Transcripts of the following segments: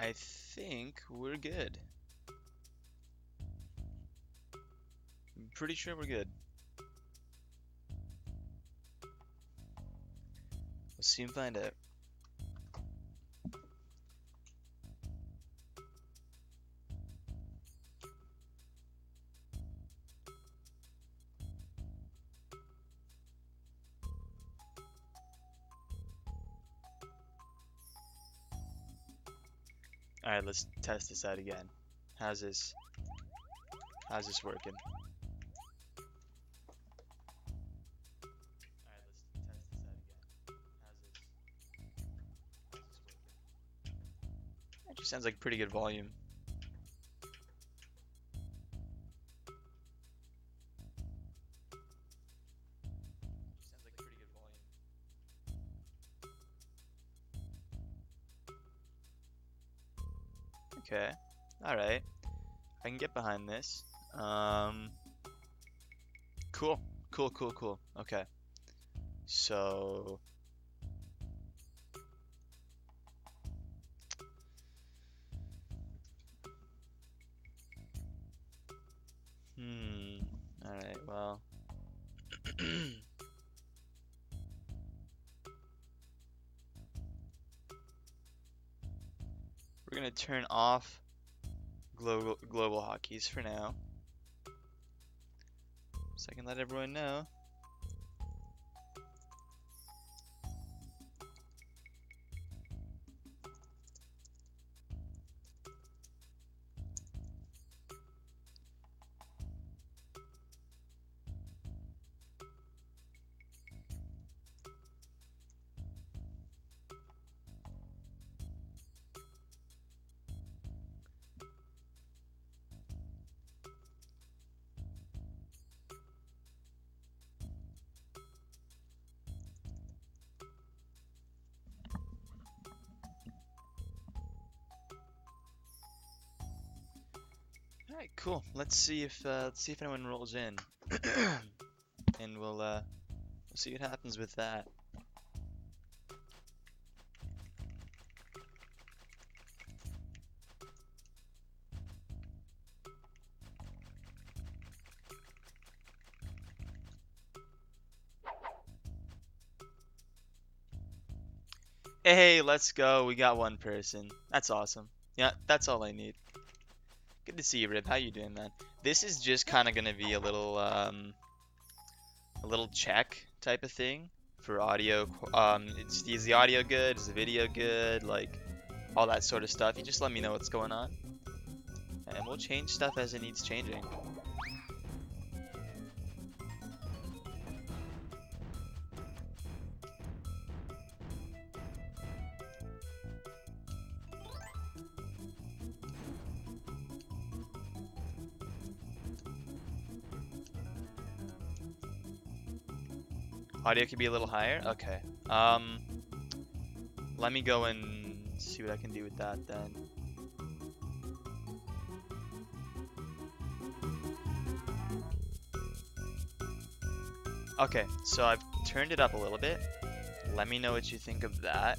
I think we're good. I'm pretty sure we're good. We'll soon find out. Alright, let's test this out again. How's this working? Alright, let's test this out again. How's this working? Actually sounds like pretty good volume. Sounds like pretty good volume. Okay. Alright. I can get behind this. Cool. Cool. Okay. So... Alright, well... We're gonna turn off global hotkeys for now. So I can let everyone know. Alright, cool. Let's see if anyone rolls in. And we'll see what happens with that. Hey, let's go. We got one person. That's awesome. Yeah, that's all I need. Good to see you, Rib. How you doing, man? This is just kind of gonna be a little check type of thing for audio. Is the audio good? Is the video good? Like all that sort of stuff. You just let me know what's going on, and we'll change stuff as it needs changing. Audio could be a little higher? Okay. Let me go and see what I can do with that then. Okay, so I've turned it up a little bit. Let me know what you think of that.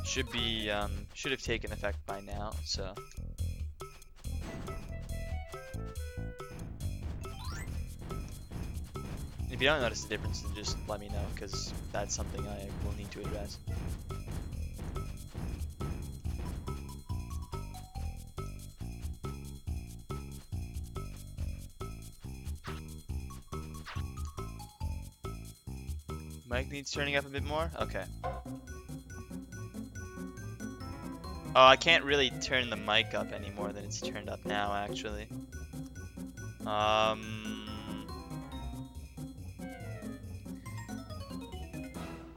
Should have taken effect by now, so. If you don't notice the difference, then just let me know, because that's something I will need to address. Mic needs turning up a bit more? Okay. Oh, I can't really turn the mic up any more than it's turned up now, actually.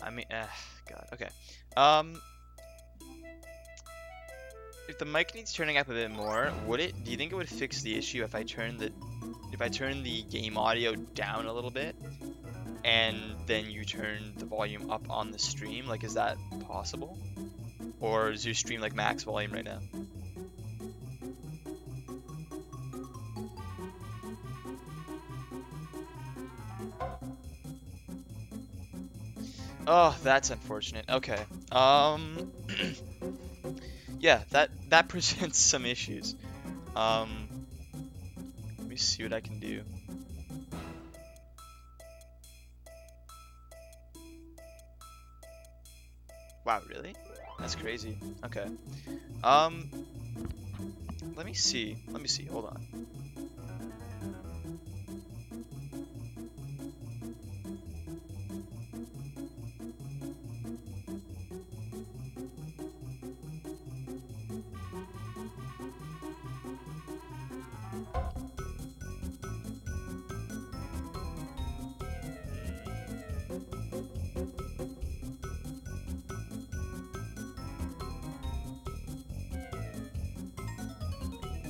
I mean, God, okay. If the mic needs turning up a bit more, do you think it would fix the issue if I turn the game audio down a little bit, and then you turn the volume up on the stream? Like, is that possible? Or is your stream like max volume right now? Oh, that's unfortunate. Okay. Yeah, that presents some issues. Let me see what I can do. Wow, really? That's crazy. Okay. Um, let me see. Let me see. Hold on.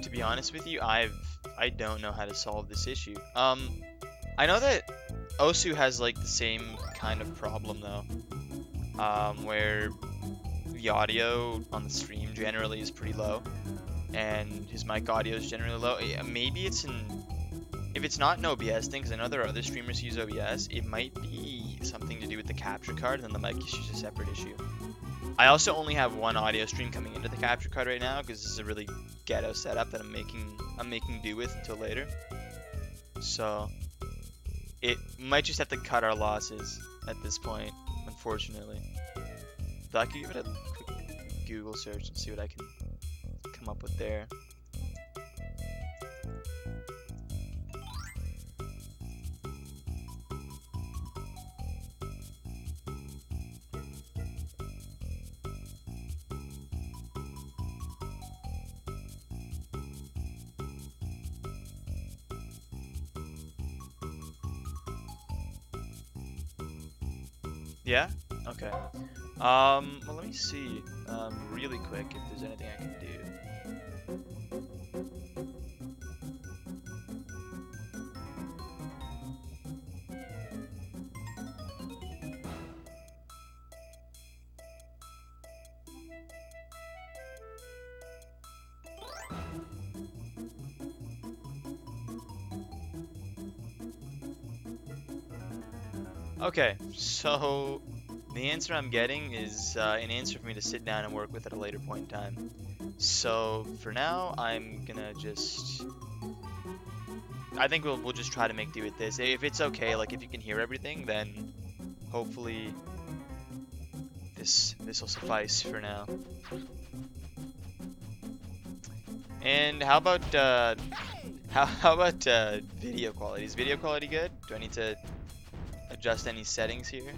To be honest with you, I don't know how to solve this issue. I know that Osu has like the same kind of problem though, where the audio on the stream generally is pretty low, and his mic audio is generally low. Maybe it's if it's not an OBS thing, because I know there are other streamers who use OBS, it might be something to do with the capture card, and then the mic issue is a separate issue. I also only have one audio stream coming into the capture card right now, because this is a really ghetto setup that I'm making do with until later. So it might just have to cut our losses at this point, unfortunately. But I could give it a quick Google search and see what I can come up with there. Yeah? Okay. Well, let me see, really quick if there's anything I can do. Okay, so the answer I'm getting is an answer for me to sit down and work with at a later point in time. So for now, I'm gonna just. I think we'll just try to make do with this. If it's okay, like if you can hear everything, then hopefully this will suffice for now. And how about how about video quality? Is video quality good? Do I need to adjust any settings here?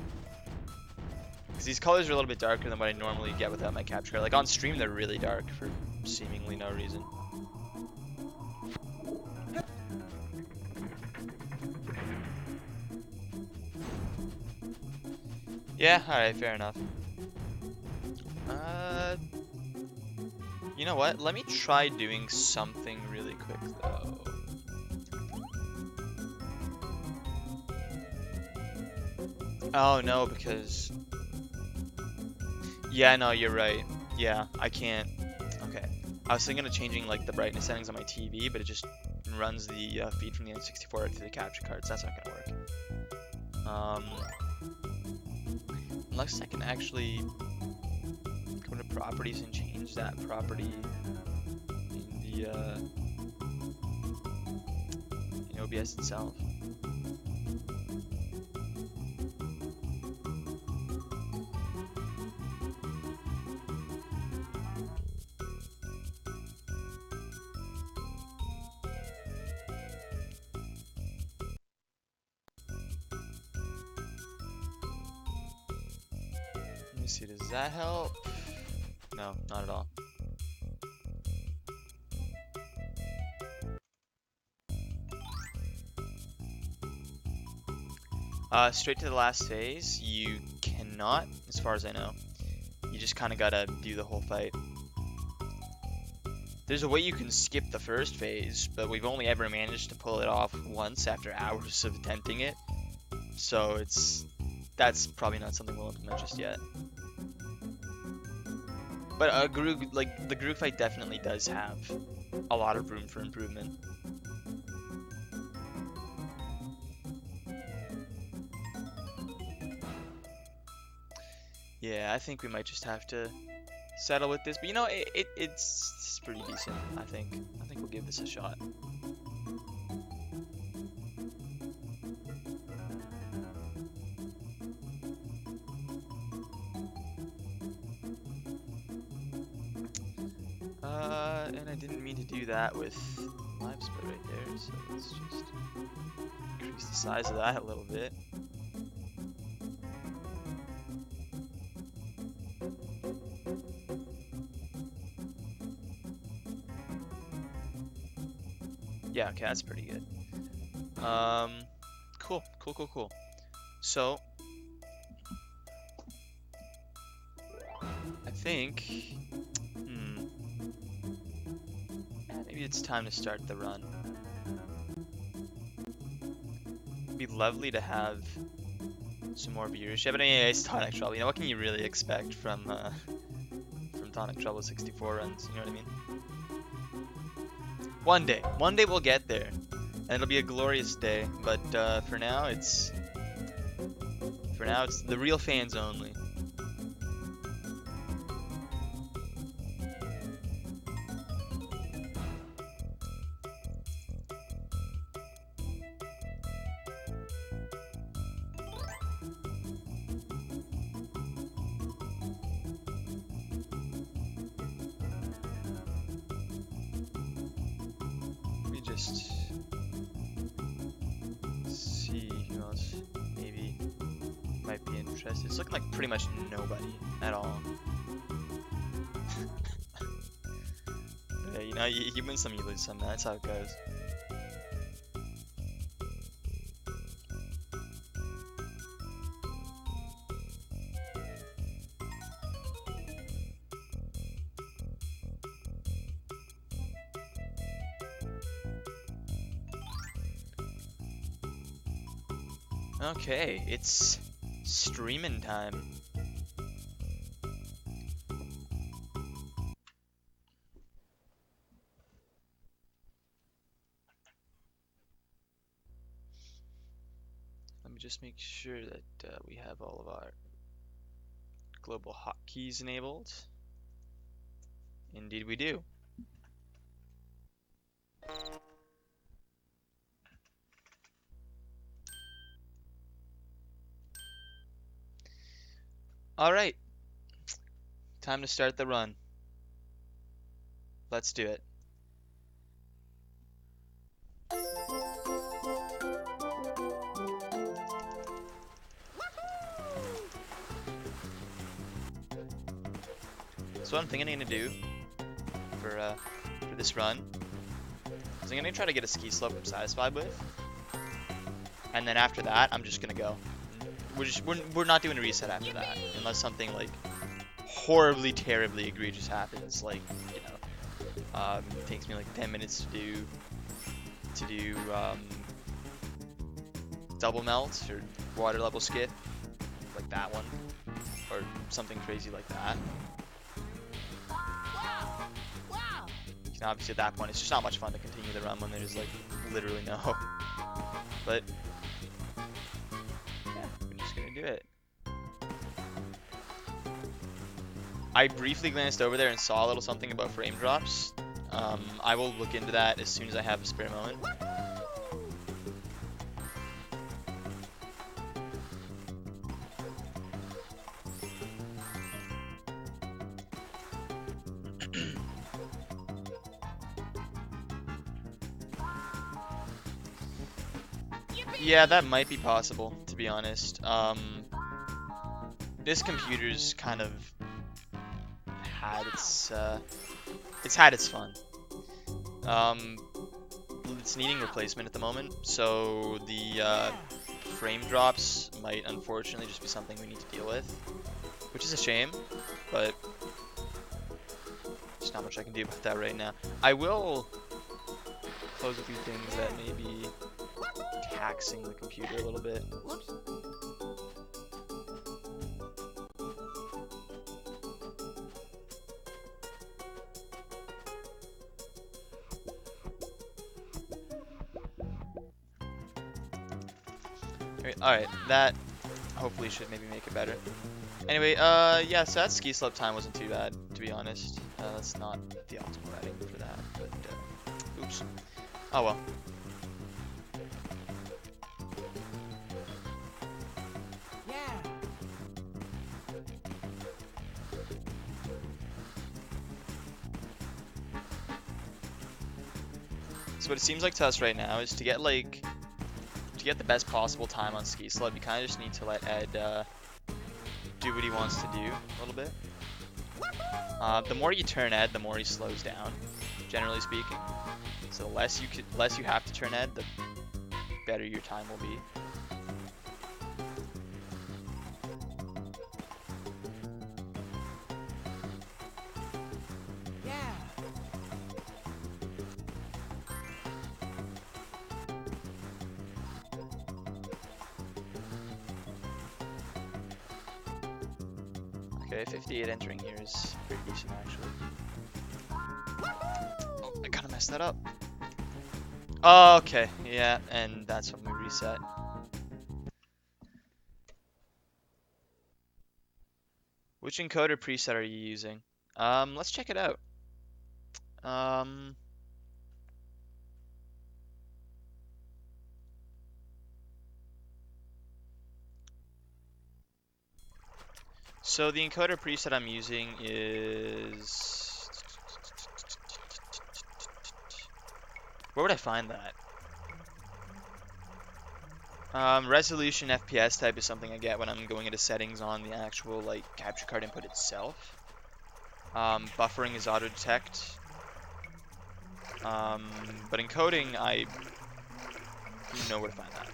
Because these colors are a little bit darker than what I normally get without my capture card. Like on stream, they're really dark for seemingly no reason. Yeah, alright, fair enough. You know what? Let me try doing something really quick, though. Oh, no, because... Yeah, no, you're right. Yeah, I can't... Okay. I was thinking of changing, like, the brightness settings on my TV, but it just runs the feed from the N64 right to the capture card, so that's not gonna work. Unless I can actually go to properties and change that property in OBS itself. Let me see, does that help? No, not at all. Straight to the last phase, you cannot, as far as I know. You just kind of gotta do the whole fight. There's a way you can skip the first phase, but we've only ever managed to pull it off once after hours of attempting it. So that's probably not something we'll implement just yet. But the group fight definitely does have a lot of room for improvement. Yeah, I think we might just have to settle with this. But you know, it's pretty decent, I think. I think we'll give this a shot. And I didn't mean to do that with live split right there, so let's just increase the size of that a little bit. Yeah, okay, that's pretty good. Cool. So, I think, maybe it's time to start the run. It'd be lovely to have some more viewership, but anyways, Tonic Trouble. You know, what can you really expect from Tonic Trouble 64 runs? You know what I mean? One day we'll get there, and it'll be a glorious day. But for now, it's the real fans only. Just see who else maybe might be interested. It's looking like pretty much nobody at all. Yeah, you know, you win some, you lose some. That's how it goes. Okay, it's streaming time. Let me just make sure that we have all of our global hotkeys enabled. Indeed we do. Alright, time to start the run. Let's do it. So what I'm thinking I'm gonna do for this run is I'm gonna try to get a ski slope I'm satisfied with, and then after that I'm just gonna go. We're not doing a reset after that unless something like horribly, terribly egregious happens. Like, you know, it takes me like 10 minutes to do double melt or water level skip, like that one, or something crazy like that. And obviously at that point it's just not much fun to continue the run when there's like literally no. But yeah, we're just gonna do it. I briefly glanced over there and saw a little something about frame drops. I will look into that as soon as I have a spare moment. Yeah, that might be possible, to be honest. This computer's kind of had it's had its fun. It's needing replacement at the moment, so the frame drops might unfortunately just be something we need to deal with, which is a shame, but there's not much I can do about that right now. I will close a few things that may be taxing the computer a little bit. Whoops. Alright, that hopefully should maybe make it better. Anyway, yeah, so that ski slope time wasn't too bad, to be honest. That's not the optimal routing for that, but, oops. Oh well. So what it seems like to us right now is to get the best possible time on ski slope, you kind of just need to let Ed do what he wants to do a little bit. The more you turn Ed, the more he slows down, generally speaking. So the less you have to turn Ed, the better your time will be. Okay, 58 entering here is pretty decent actually. Oh, I kind of messed that up. Oh, okay, yeah, and that's when we reset. Which encoder preset are you using? Let's check it out. So the encoder preset I'm using is... Where would I find that? Resolution FPS type is something I get when I'm going into settings on the actual capture card input itself. Buffering is auto detect. But encoding, I know where to find that.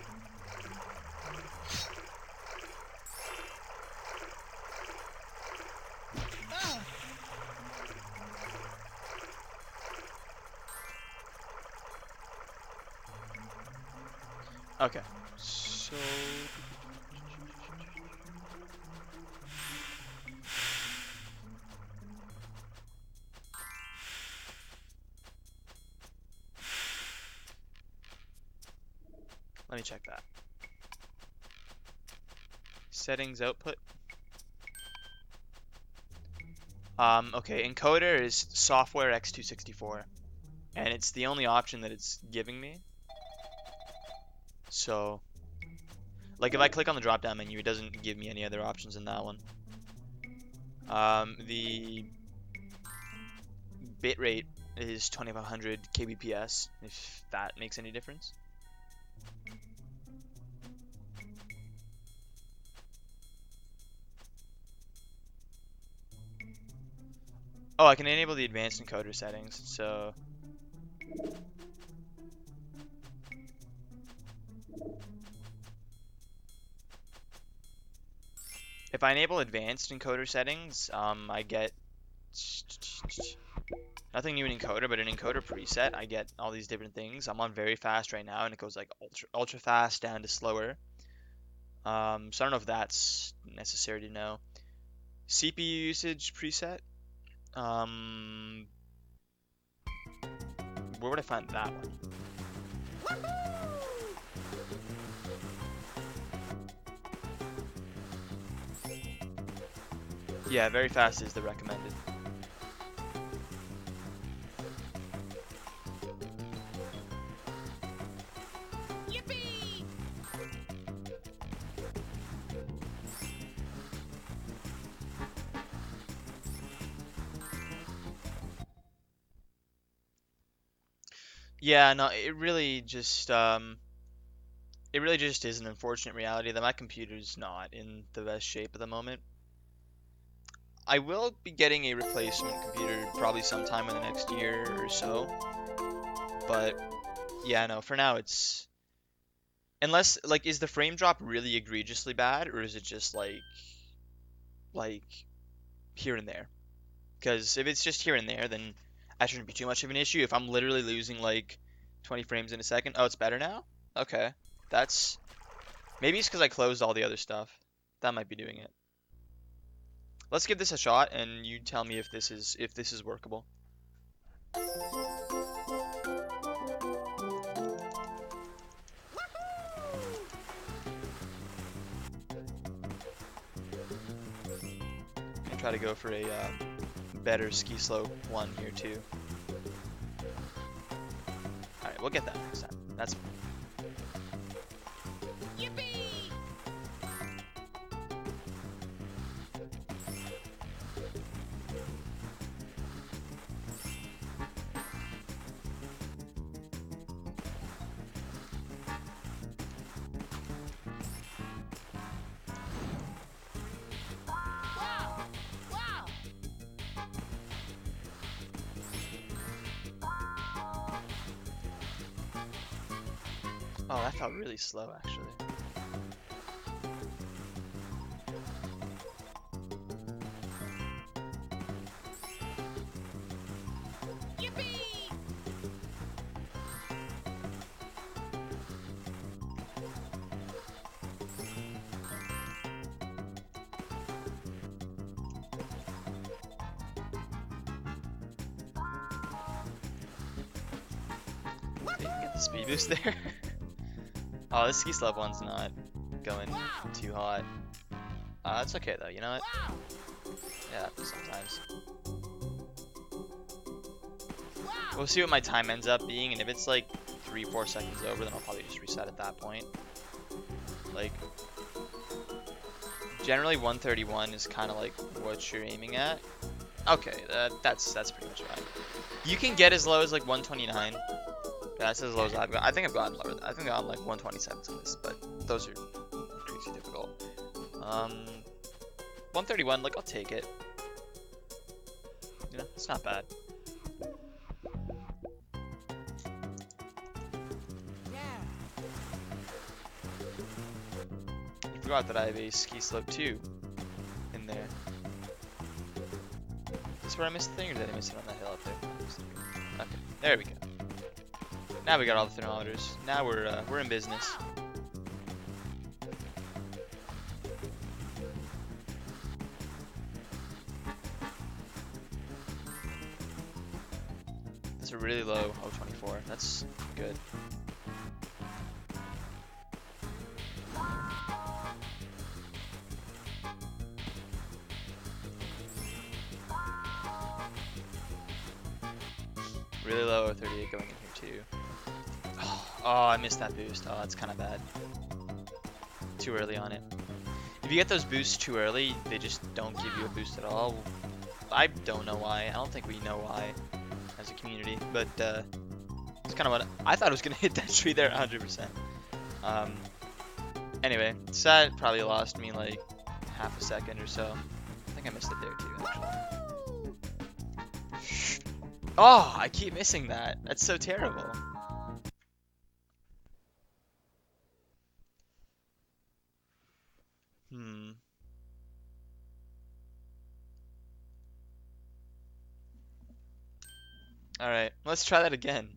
Okay, so let me check that. Settings output. Okay, encoder is software x264, and it's the only option that it's giving me. So, if I click on the drop-down menu, it doesn't give me any other options in that one. The bitrate is 2500 kbps, if that makes any difference. Oh, I can enable the advanced encoder settings, so... If I enable advanced encoder settings, I get nothing new in encoder, but in encoder preset, I get all these different things. I'm on very fast right now, and it goes ultra fast down to slower. So I don't know if that's necessary to know. CPU usage preset. Where would I find that one? Yeah, very fast is the recommended. Yippee! Yeah, no, it really just is an unfortunate reality that my computer's not in the best shape at the moment. I will be getting a replacement computer probably sometime in the next year or so. But yeah, no, for now it's unless is the frame drop really egregiously bad, or is it just like here and there? Because if it's just here and there, then that shouldn't be too much of an issue. If I'm literally losing 20 frames in a second, oh, it's better now? Okay. That's maybe it's because I closed all the other stuff. That might be doing it. Let's give this a shot, and you tell me if this is workable. Try to go for a better ski slope one here too. Alright, we'll get that next time. That's Yippee! Wow! Wow! Oh, that felt really slow actually. Yippee! Okay, you can get the speed boost there. Oh, this ski slope one's not going too hot. That's okay though, you know what? Wow! Yeah, sometimes. Wow! We'll see what my time ends up being, and if it's like 3-4 seconds over, then I'll probably just reset at that point. Like, generally 131 is kind of like what you're aiming at. Okay, that's pretty much fine. You can get as low as like 129. That's as low as I've got. I think I've gotten lower. I think I've gotten like 127 on this, but those are crazy difficult. 131, like I'll take it. You know, it's not bad. Yeah! I forgot that I have a ski slope 2 in there. Is this where I missed the thing, or did I miss it on that hill up there? Okay, there we go. Now we got all the thermometers. Now we're in business. That's a really low 024. That's good. Really low 38 going in here too. Oh, I missed that boost. Oh, that's kind of bad. Too early on it. If you get those boosts too early, they just don't give you a boost at all. I don't know why. I don't think we know why as a community, but it's kind of what I thought it was gonna hit that tree there 100%. Anyway, that probably lost me like half a second or so. I think I missed it there too, actually. Oh, I keep missing that. That's so terrible. Alright, let's try that again.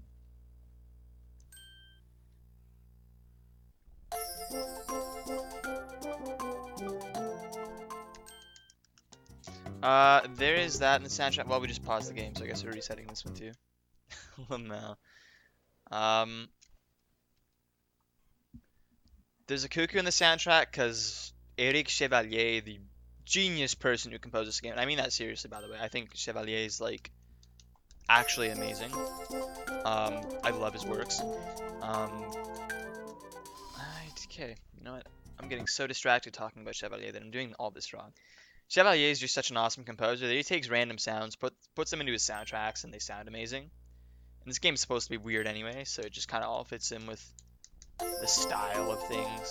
There is that in the soundtrack. Well, we just paused the game, so I guess we're resetting this one too. No. There's a cuckoo in the soundtrack because Eric Chevalier, the genius person who composed this game, and I mean that seriously, by the way. I think Chevalier is like actually amazing. I love his works. Okay, you know what? I'm getting so distracted talking about Chevalier that I'm doing all this wrong. Chevalier is just such an awesome composer that he takes random sounds, puts them into his soundtracks, and they sound amazing. And this game is supposed to be weird anyway, so it just kind of all fits in with the style of things.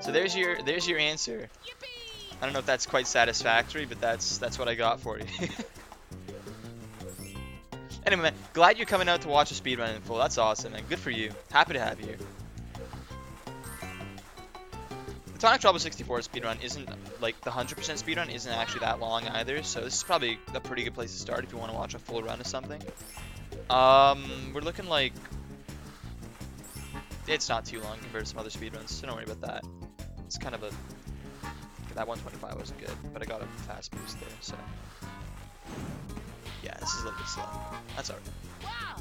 So there's your answer. Yippee! I don't know if that's quite satisfactory, but that's what I got for you. Anyway, man, glad you're coming out to watch a speedrun in full. That's awesome, man. Good for you. Happy to have you. The Tonic Trouble 64 speedrun isn't, like, the 100% speedrun isn't actually that long either, so this is probably a pretty good place to start if you want to watch a full run of something. We're looking like... It's not too long compared to some other speedruns, so don't worry about that. It's kind of a... That 125 wasn't good, but I got a fast boost there, so... Yeah, this is a little bit slow. That's alright. Wow!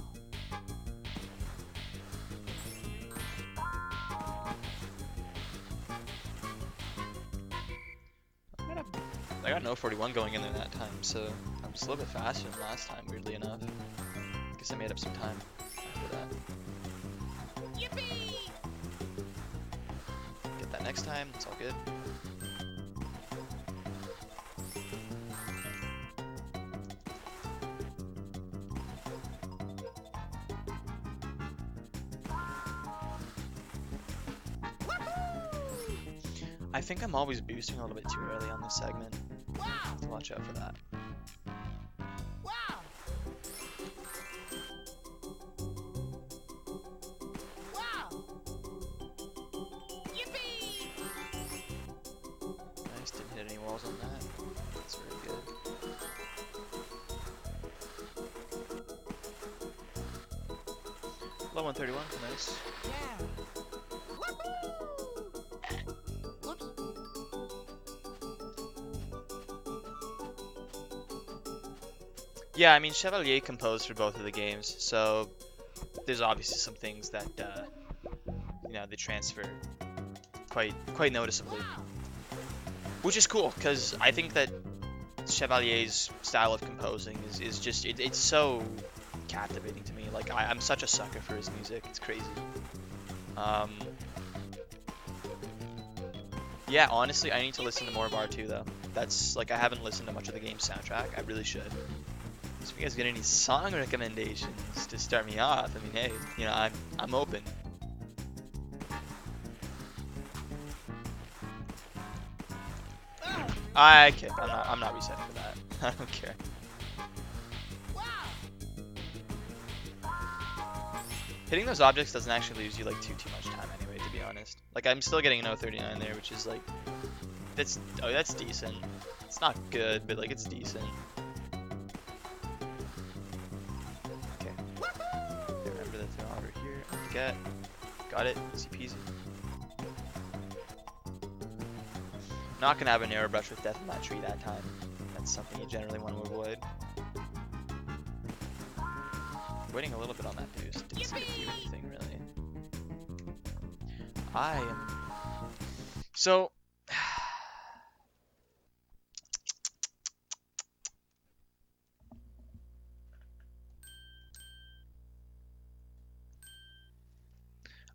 I got an 041 going in there that time, so I'm just a little bit faster than last time, weirdly enough. Guess I made up some time after that. Yippee! Get that next time, it's all good. I think I'm always boosting a little bit too early on this segment. Wow! So watch out for that. Wow! Wow! Yippee! Nice, didn't hit any walls on that. That's very good. Low 131, nice. Yeah! Woohoo! Whoops! Yeah, I mean, Chevalier composed for both of the games, so there's obviously some things that, you know, they transfer quite noticeably. Which is cool, because I think that Chevalier's style of composing is just, it's so captivating to me. Like, I'm such a sucker for his music, it's crazy. Yeah, honestly, I need to listen to more of R2, though. That's, like, I haven't listened to much of the game's soundtrack, I really should. So if you guys get any song recommendations to start me off, I mean, hey, you know, I'm open. I okay, I'm not resetting for that. I don't care. Wow! Hitting those objects doesn't actually lose you like too much time anyway, to be honest. Like I'm still getting an 039 there, which is like that's decent. It's not good, but like it's decent. Okay. Remember that they're over here. Get. Got it. Easy peasy. Not gonna have an arrow brush with death in that tree that time. That's something you generally want to avoid. Waiting a little bit on that boost. Didn't seem to do anything really. I am so.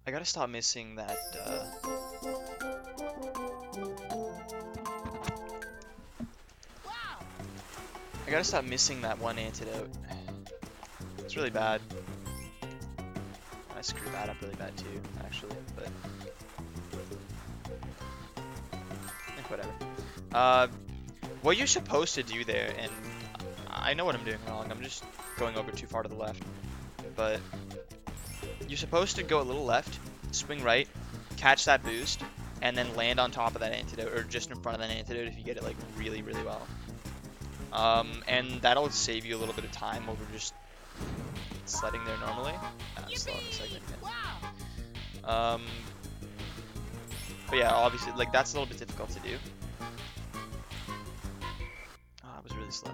I gotta stop missing that. I gotta stop missing that one antidote. It's really bad. I screwed that up really bad too, actually, but whatever. What you're supposed to do there, and I know what I'm doing wrong, I'm just going over too far to the left, but you're supposed to go a little left, swing right, catch that boost, and then land on top of that antidote, or just in front of that antidote if you get it like really well. And that'll save you a little bit of time over just sledding there normally. Slow in the segment again. But yeah, obviously, like that's a little bit difficult to do. Oh, I was really slow.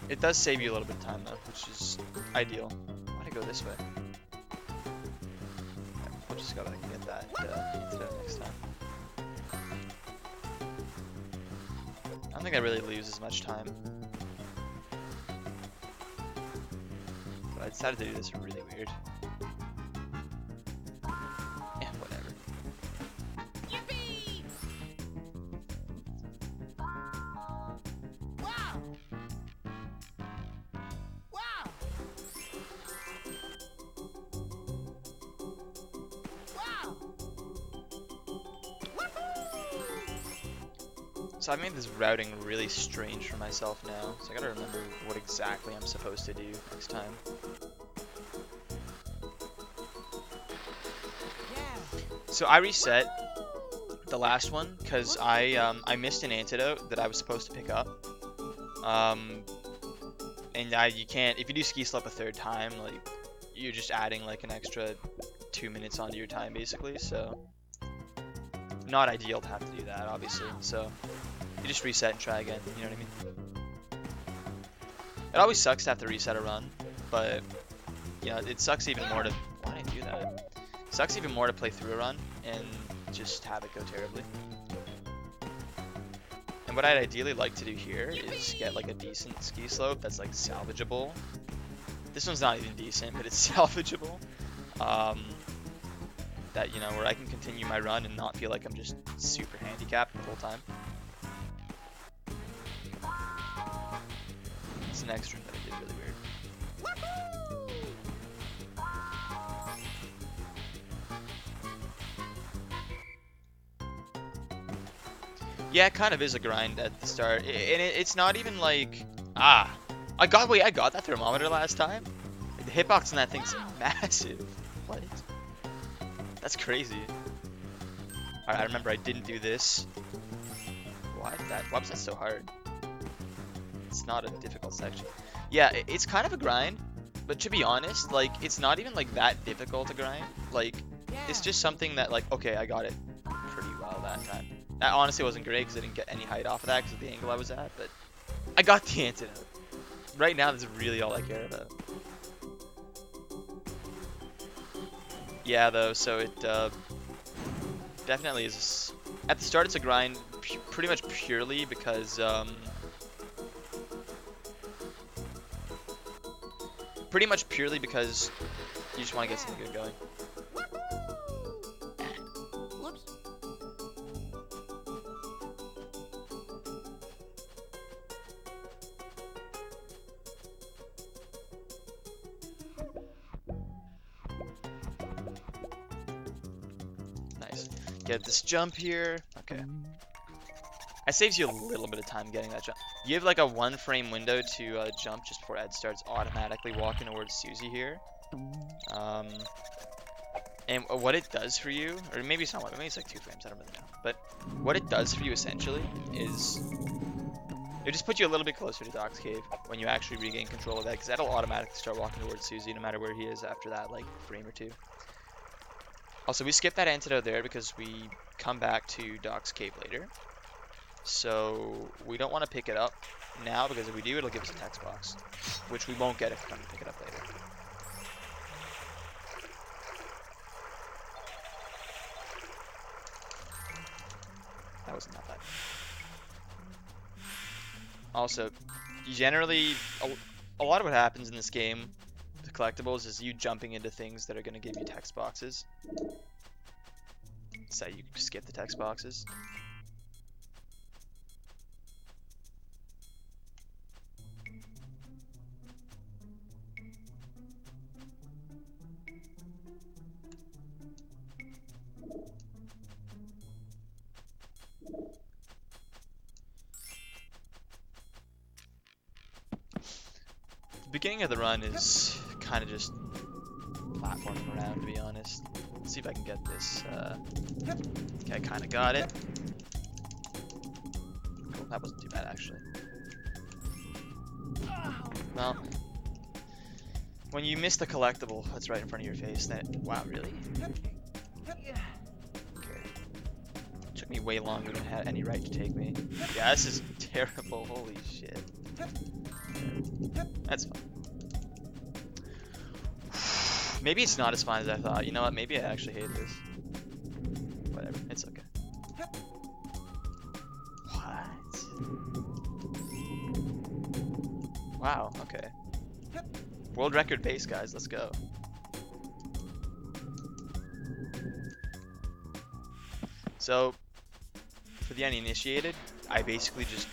It does save you a little bit of time though, which is ideal. Why'd I go this way? Yeah, we'll just go back and get that antidote next time. I don't think I really lose as much time. But I decided to do this really weird. Yeah, whatever. Yippee! Wow! Wow! Wow! So I've made this routing really strange for myself now, so I gotta remember what exactly I'm supposed to do next time. Yeah! So I reset the last one because I missed an antidote that I was supposed to pick up. And you can't, if you do ski slip a third time, like you're just adding like an extra 2 minutes onto your time basically, so not ideal to have to do that obviously, so you just reset and try again, you know what I mean? It always sucks to have to reset a run, but you know, it sucks even more to, why did I do that? It sucks even more to play through a run and just have it go terribly. And what I'd ideally like to do here is get like a decent ski slope that's like salvageable. This one's not even decent, but it's salvageable. That, you know, where I can continue my run and not feel like I'm just super handicapped the whole time. It's an extra that I did really weird. Yeah, it kind of is a grind at the start, and it's not even like, I got that thermometer last time. Like, the hitbox on that thing's massive. What? That's crazy. Alright, I remember I didn't do this. Why was that so hard? It's not a difficult section. Yeah, it's kind of a grind, but to be honest, like, it's not even like that difficult to grind. Like, it's just something that, like, okay, I got it pretty well that time. That honestly wasn't great because I didn't get any height off of that because of the angle I was at, but I got the antidote. Right now, this is really all I care about. Yeah, though, so it definitely is. At the start, it's a grind pretty much purely because you just want to get something good going. Whoops. Nice. Get this jump here. Okay. It saves you a little bit of time getting that jump. You have like a 1 frame window to jump just before Ed starts automatically walking towards Susie here. And what it does for you, or maybe it's not 1, maybe it's like 2 frames, I don't really know. But what it does for you essentially is it just puts you a little bit closer to Doc's cave when you actually regain control of that, because that'll automatically start walking towards Susie no matter where he is after that like frame or 2. Also, we skip that antidote there because we come back to Doc's cave later. So we don't want to pick it up now, because if we do, it'll give us a text box, which we won't get if we come to pick it up later. That wasn't that bad. Also, generally, a lot of what happens in this game, the collectibles, is you jumping into things that are going to give you text boxes. So you skip the text boxes. The beginning of the run is kind of just platforming around, to be honest. Let's see if I can get this. Okay, I kind of got it. Cool, that wasn't too bad, actually. Well, when you miss the collectible that's right in front of your face, then wow, really? Okay. Took me way longer than it had any right to take me. Yeah, this is terrible. Holy shit. That's fine. Maybe it's not as fun as I thought. You know what? Maybe I actually hate this. Whatever. It's okay. What? Wow. Okay. World record pace, guys. Let's go. So, for the uninitiated, I basically just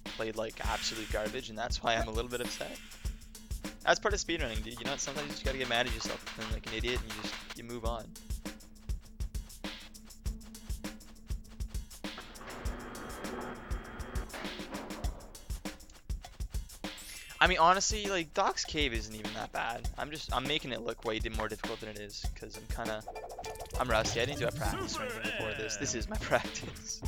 played like absolute garbage, and that's why I'm a little bit upset. That's part of speedrunning, dude. You know, sometimes you just gotta get mad at yourself for feeling like an idiot, and you move on. I mean, honestly, like, Doc's Cave isn't even that bad. I'm making it look way more difficult than it is, because I'm rusty. I didn't do a practice or anything before this. This is my practice.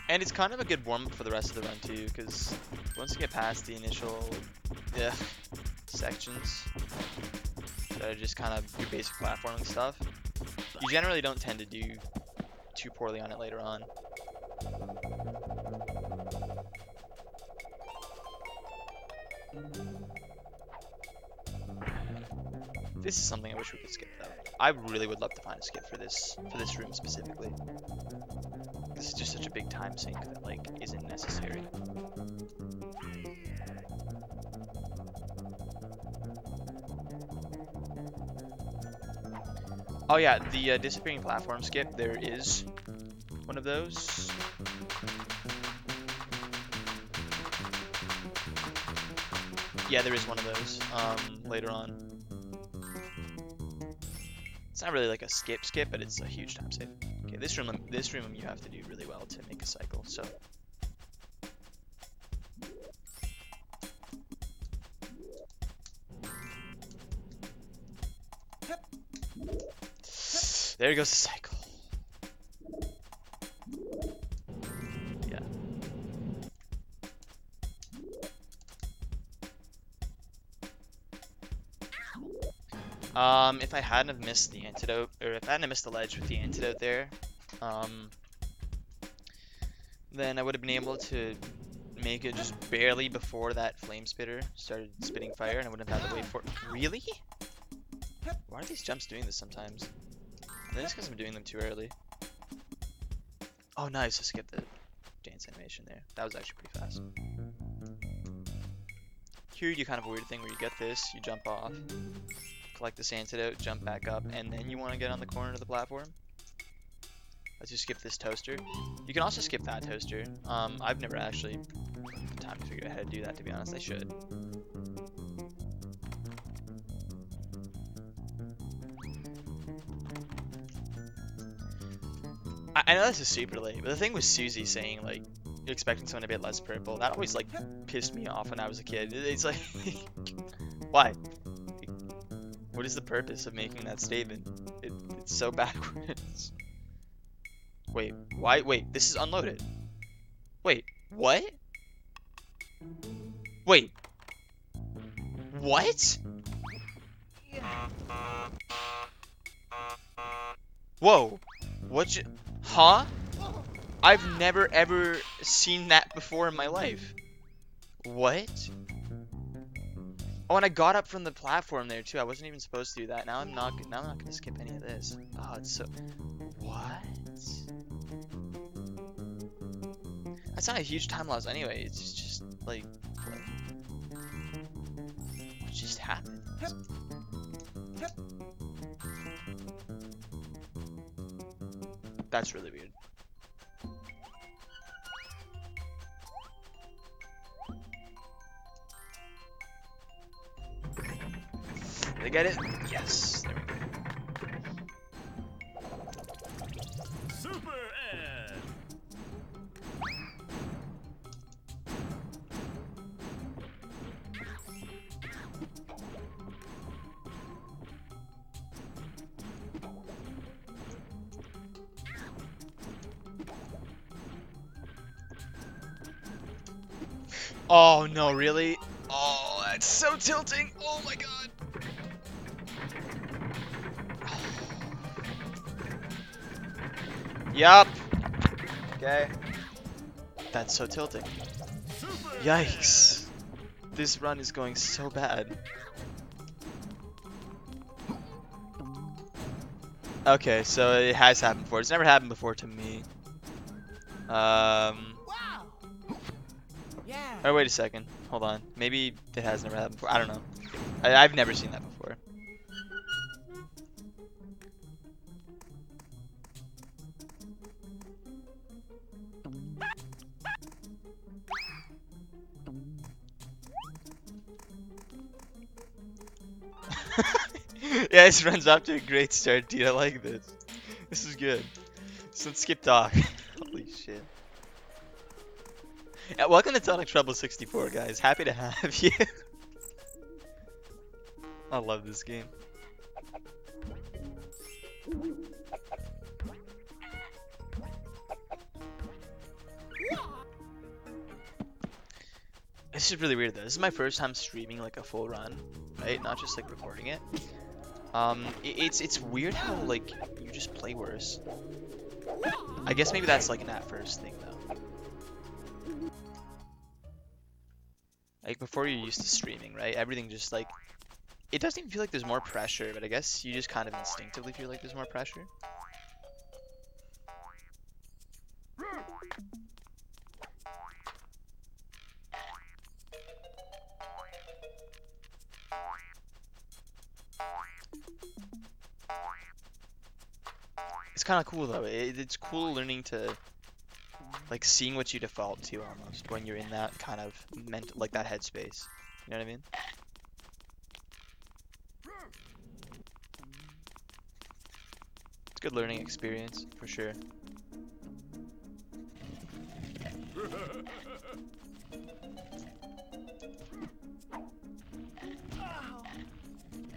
And it's kind of a good warm-up for the rest of the run, too, because once you get past the initial sections that are just kind of your basic platforming stuff, you generally don't tend to do too poorly on it later on. This is something I wish we could skip though. I really would love to find a skip for this room specifically. This is just such a big time sink that like isn't necessary. Oh yeah, the disappearing platform skip, there is one of those. Yeah, there is one of those later on. It's not really like a skip, but it's a huge time save. Okay, this room you have to do really well to make a cycle. So there goes the cycle. Yeah. If I hadn't have missed the antidote, or if I hadn't have missed the ledge with the antidote there, then I would have been able to make it just barely before that flame spitter started spitting fire, and I wouldn't have had to wait for it. Really? Why are these jumps doing this sometimes? I think it's because I'm doing them too early. Oh, nice. I skipped the dance animation there. That was actually pretty fast. Here you do kind of a weird thing where you get this, you jump off, collect this antidote, jump back up, and then you want to get on the corner of the platform. Let's just skip this toaster. You can also skip that toaster. I've never actually had time to figure out how to do that, to be honest. I should. I know this is super late, but the thing with Susie saying, like, expecting someone to be less purple, that always, like, pissed me off when I was a kid. It's like, why? What is the purpose of making that statement? It's so backwards. Wait, why? Wait, this is unloaded. Wait, what? Wait. What? Whoa. What? Huh? I've never ever seen that before in my life. What? Oh, and I got up from the platform there too. I wasn't even supposed to do that. Now I'm not gonna skip any of this. Oh, it's so. What? That's not a huge time loss anyway. It's just like what just happened? That's really weird. Did I get it? Yes. There we go. Super Ed. Oh no, really? Oh, that's so tilting. Oh my god. Yup. Okay. That's so tilting. Super Yikes. This run is going so bad. Okay, so it has happened before. It's never happened before to me. Wow. Yeah. Oh, wait a second. Hold on. Maybe it has never happened before. I don't know. I've never seen that before. Yeah, this runs off to a great start, dude. I like this. This is good. So let's skip talk. Holy shit. Yeah, welcome to Tonic Trouble 64, guys. Happy to have you. I love this game. This is really weird though. This is my first time streaming like a full run, right? Not just like recording it. It's weird how like you just play worse. I guess maybe that's like an at first thing though. Like before you're used to streaming, right? Everything just like it doesn't even feel like there's more pressure, but I guess you just kind of instinctively feel like there's more pressure. It's kind of cool though. It's cool learning to like seeing what you default to almost when you're in that kind of like that headspace. You know what I mean? It's a good learning experience for sure.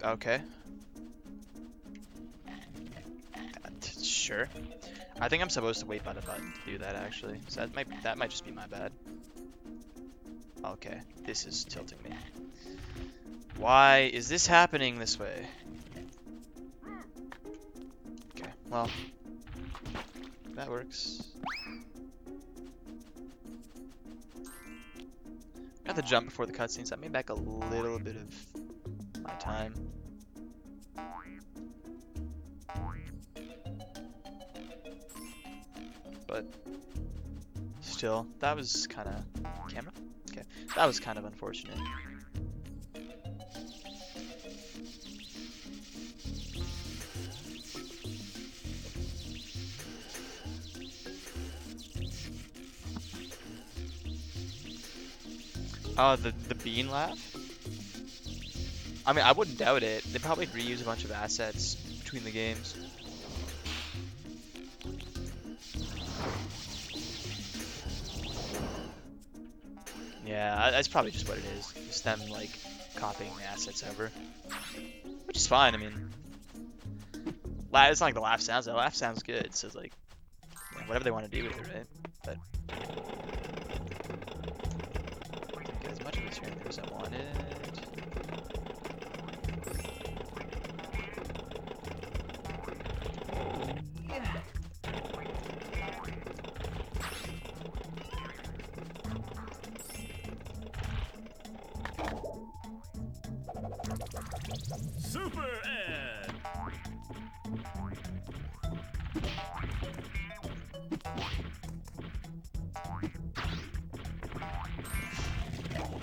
Okay. Sure. I think I'm supposed to wait by the button to do that actually. So that might just be my bad. Okay, this is tilting me. Why is this happening this way? Okay, well, that works. Got the jump before the cutscenes. That made back a little bit of my time. But still, that was kind of camera. Okay, that was kind of unfortunate. Oh, the bean laugh? I mean, I wouldn't doubt it. They probably reuse a bunch of assets between the games. Yeah, that's probably just what it is. Just them, like, copying the assets over. Which is fine, I mean... It's not like the laugh sounds. The laugh sounds good, so it's like... Yeah, whatever they want to do with it, right? But... Didn't get as much of a turn there as I wanted. Super Ed.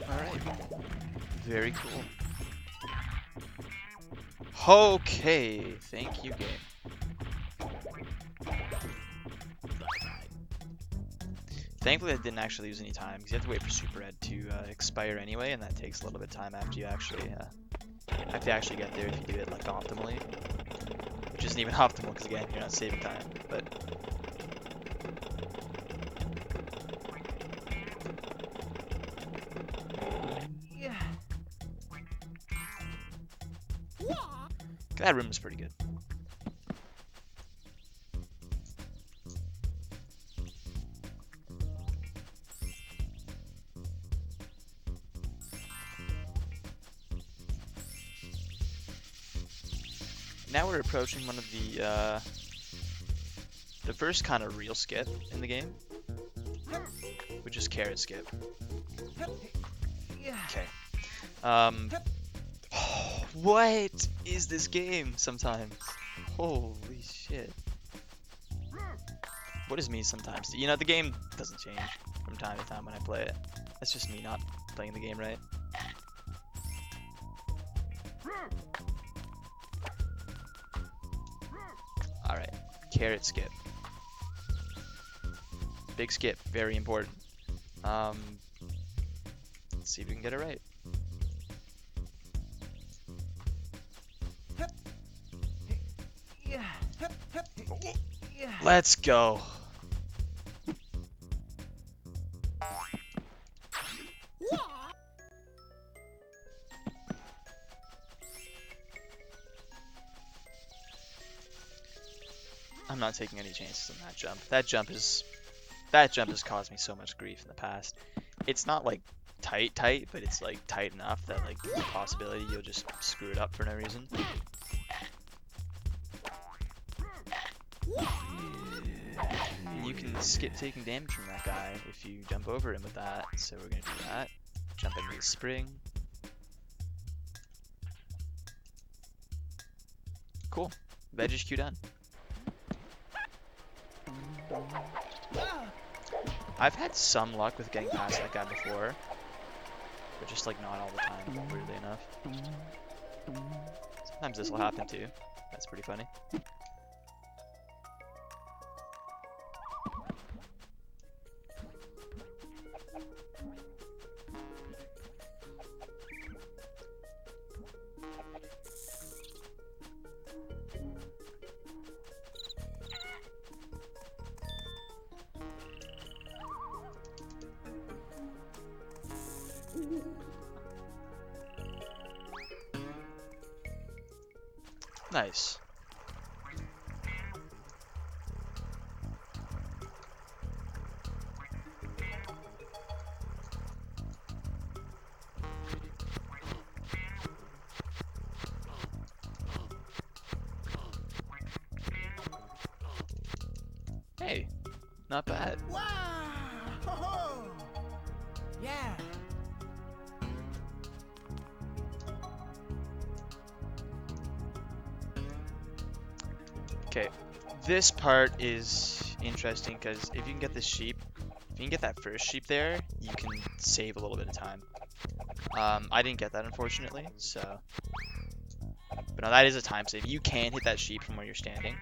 Alright. Very cool. Okay, thank you, game. Thankfully, I didn't actually lose any time, because you have to wait for Super Ed to expire anyway, and that takes a little bit of time after you actually have to actually get there if you do it like optimally. Which isn't even optimal, because again, you're not saving time, but... That room is pretty good. Now we're approaching one of the first kind of real skip in the game, which is Karat Skip. Okay. What is this game sometimes? Holy shit. What is me sometimes? You know, the game doesn't change from time to time when I play it. That's just me not playing the game right. Alright, Karat Skip. Big skip, very important. Let's see if we can get it right. Let's go. I'm not taking any chances on that jump. That jump has caused me so much grief in the past. It's not like tight, but it's like tight enough that like there's a possibility you'll just screw it up for no reason. And you can skip taking damage from that guy if you jump over him with that. So we're gonna do that. Jump into the spring. Cool. Veg HQ done. I've had some luck with getting past that guy before, but just like not all the time, weirdly enough. Sometimes this will happen too. That's pretty funny. Nice. Hey, not bad. Wow! Ho-ho! Yeah! Okay, this part is interesting because if you can get this sheep, if you can get that first sheep there, you can save a little bit of time. I didn't get that unfortunately, so. But no, that is a time save. You can hit that sheep from where you're standing,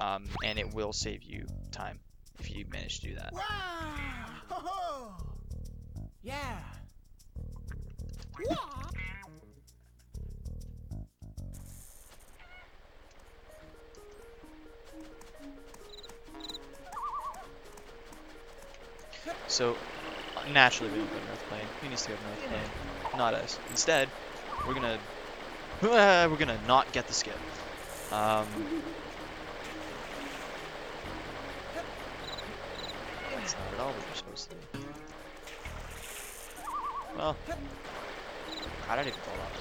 and it will save you time if you manage to do that. Wow! Ho-ho! Yeah! So, naturally we don't go to North Plane. He needs to go to North Plane, not us. Instead, we're gonna not get the skip. That's not at all what you're supposed to do. Well, I don't even fall off.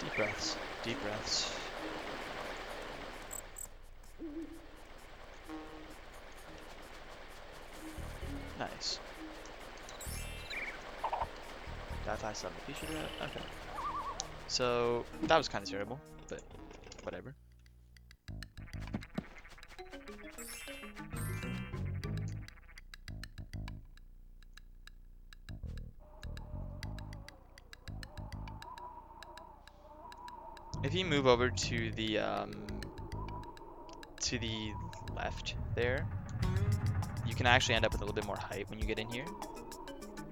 Deep breaths. Deep breaths. Nice. Dive 5-7 feature route. Okay. So that was kind of terrible, but whatever. If you move over to the left there, you can actually end up with a little bit more height when you get in here,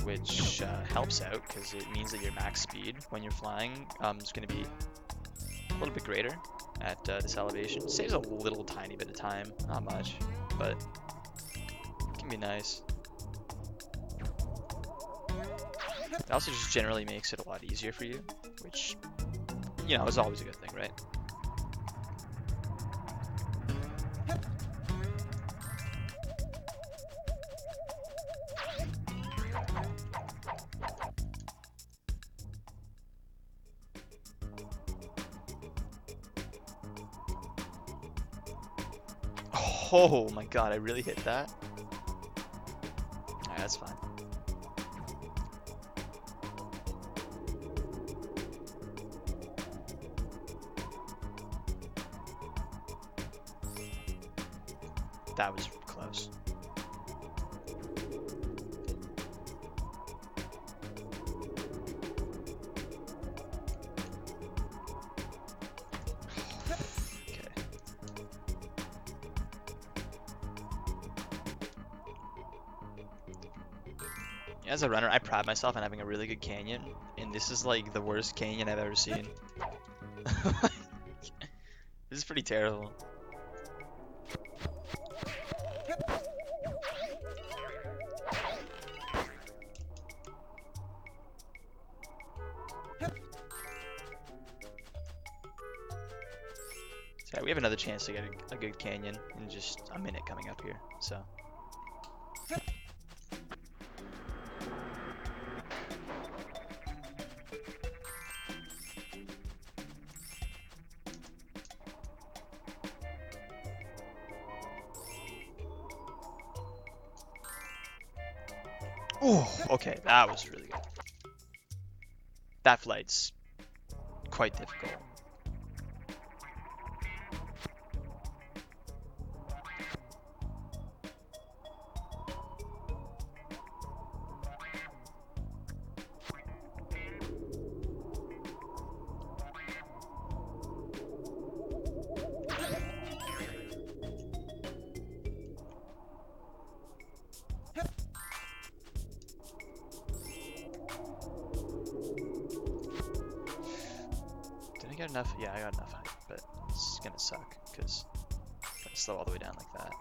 which helps out because it means that your max speed when you're flying is going to be a little bit greater at this elevation. Saves a little tiny bit of time, not much, but it can be nice. It also just generally makes it a lot easier for you, which, you know, is always a good thing, right? Oh my god, I really hit that? Alright, that's fine. That was close. Okay. As a runner, I pride myself on having a really good canyon, and this is like the worst canyon I've ever seen. This is pretty terrible. So we have another chance to get a good canyon in just a minute coming up here, so. Ooh, okay, that was really good. That flight's quite difficult. Did I get enough? Yeah, I got enough height, but it's gonna suck because I'm gonna slow all the way down like that.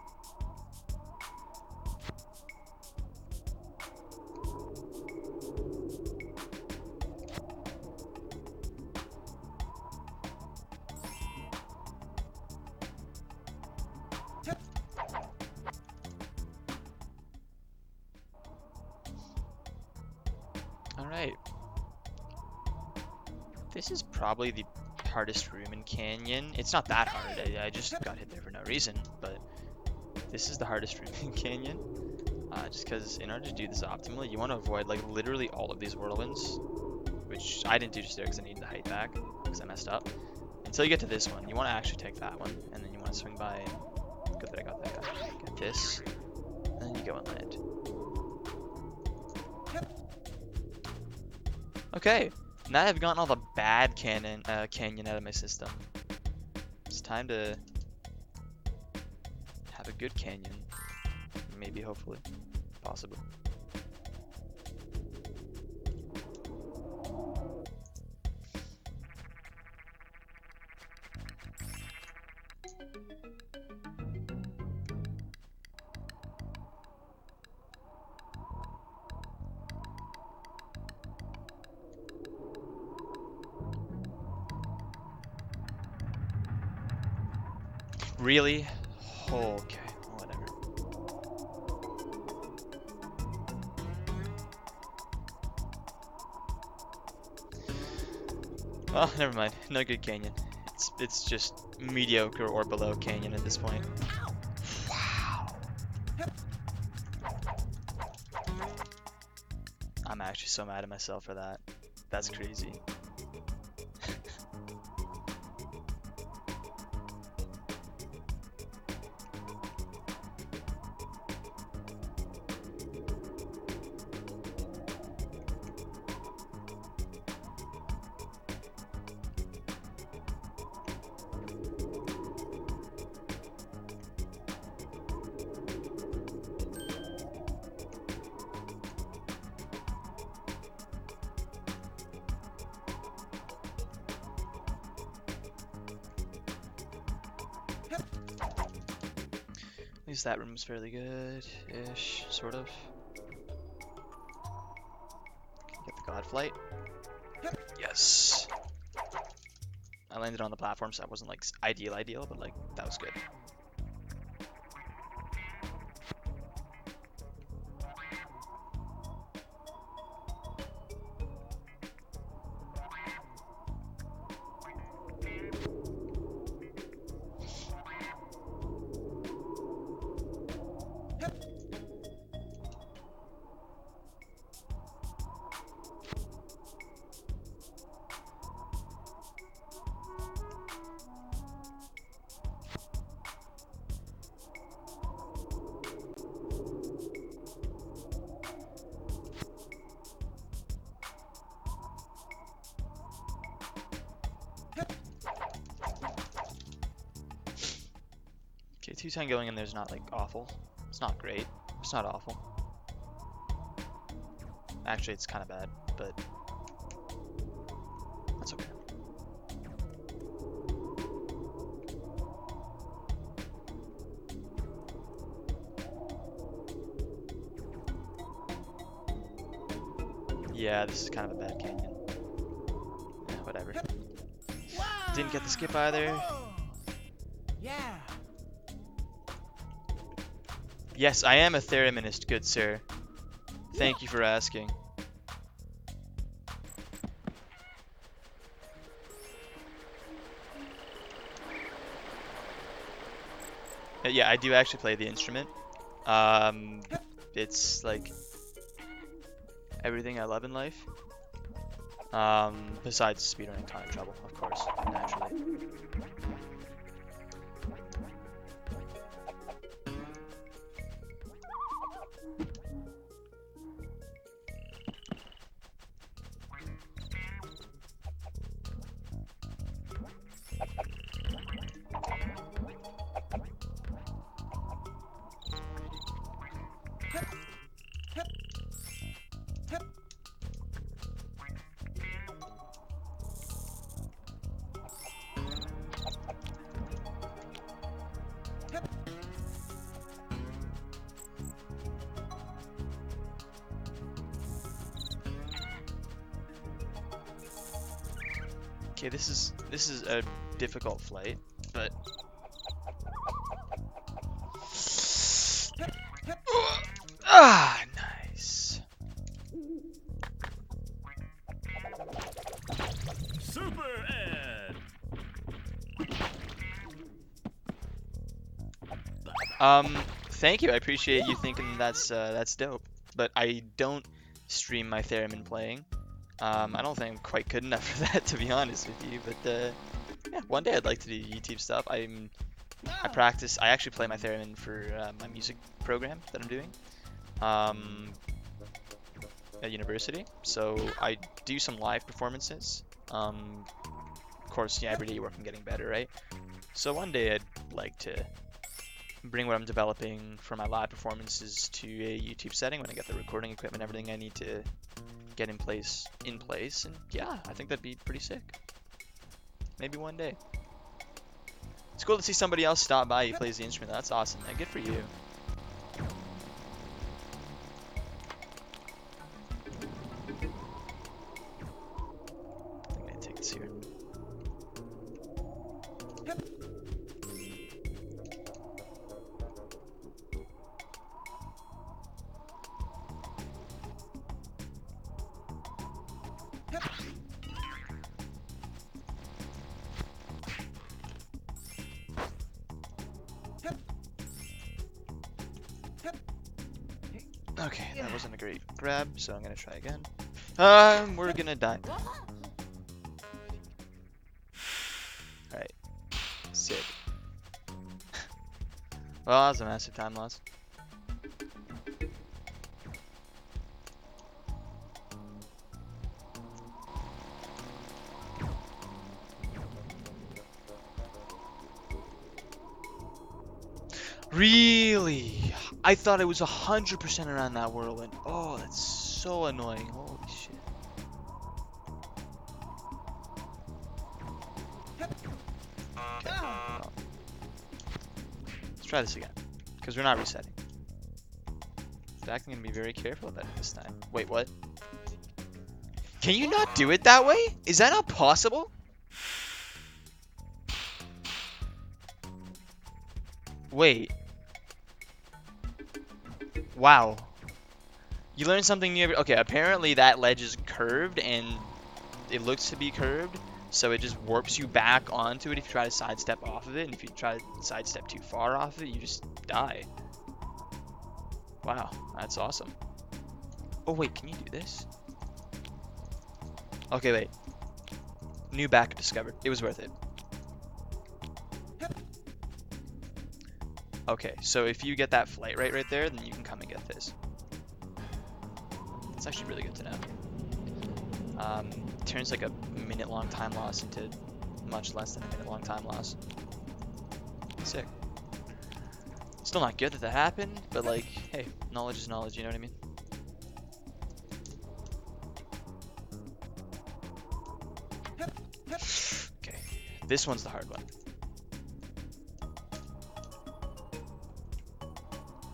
Alright. This is probably the hardest room in Canyon. It's not that hard, I just got hit there for no reason, but this is the hardest room in Canyon. Just because in order to do this optimally, you want to avoid like literally all of these whirlwinds, which I didn't do just there because I needed the height back, because I messed up. Until you get to this one, you want to actually take that one, and then you want to swing by, good that I got that guy, get this, and then you go and land. Okay, now that I've gotten all the bad canyon out of my system, it's time to have a good canyon. Maybe, hopefully, possibly. Really? Oh, okay, whatever. Oh, never mind. No good canyon. It's just mediocre or below canyon at this point. Wow. I'm actually so mad at myself for that. That's crazy. At least that room's fairly good-ish, sort of. Get the God Flight. Yes! I landed on the platform, so that wasn't like ideal, but like, that was good. Okay, 210 going in there's not like awful. It's not great. It's not awful. Actually, it's kind of bad, but that's okay. Yeah, this is kind of a bad canyon. Yeah, whatever. Wow. Didn't get the skip either. Yeah. Yes, I am a thereminist, good sir. Thank you for asking. Yeah, I do actually play the instrument. It's like everything I love in life. Besides speedrunning Tonic Trouble, of course, naturally. Okay, this is a difficult flight, but nice. Super Ed. Thank you. I appreciate you thinking that's dope. But I don't stream my theremin playing. I don't think I'm quite good enough for that, to be honest with you. But yeah, one day I'd like to do YouTube stuff. I practice. I actually play my theremin for my music program that I'm doing at university. So I do some live performances. Of course, yeah, every day you work on getting better, right? So one day I'd like to bring what I'm developing for my live performances to a YouTube setting when I get the recording equipment, everything I need to get in place, and yeah, I think that'd be pretty sick. Maybe one day. It's cool to see somebody else stop by who plays the instrument. That's awesome, man. Good for you. I'm gonna take this here. Okay, that wasn't a great grab, so I'm gonna try again. We're gonna die. Alright. Sick. Well, that was a massive time loss. Really? I thought it was 100% around that whirlwind. Oh, that's so annoying. Holy shit. Okay, well, let's try this again, because we're not resetting. In fact, I'm going to be very careful about it this time. Wait, what? Can you not do it that way? Is that not possible? Wait. Wow. You learned something new every— okay, apparently that ledge is curved and it looks to be curved, so it just warps you back onto it if you try to sidestep off of it, and if you try to sidestep too far off of it, you just die. Wow, that's awesome. Oh wait, can you do this? Okay, wait. New back discovered. It was worth it. Okay, so if you get that flight right there, then you can come and get this. It's actually really good to know. Turns like a minute-long time loss into much less than a minute-long time loss. Sick. Still not good that that happened, but like, hey, knowledge is knowledge, you know what I mean? Okay, this one's the hard one.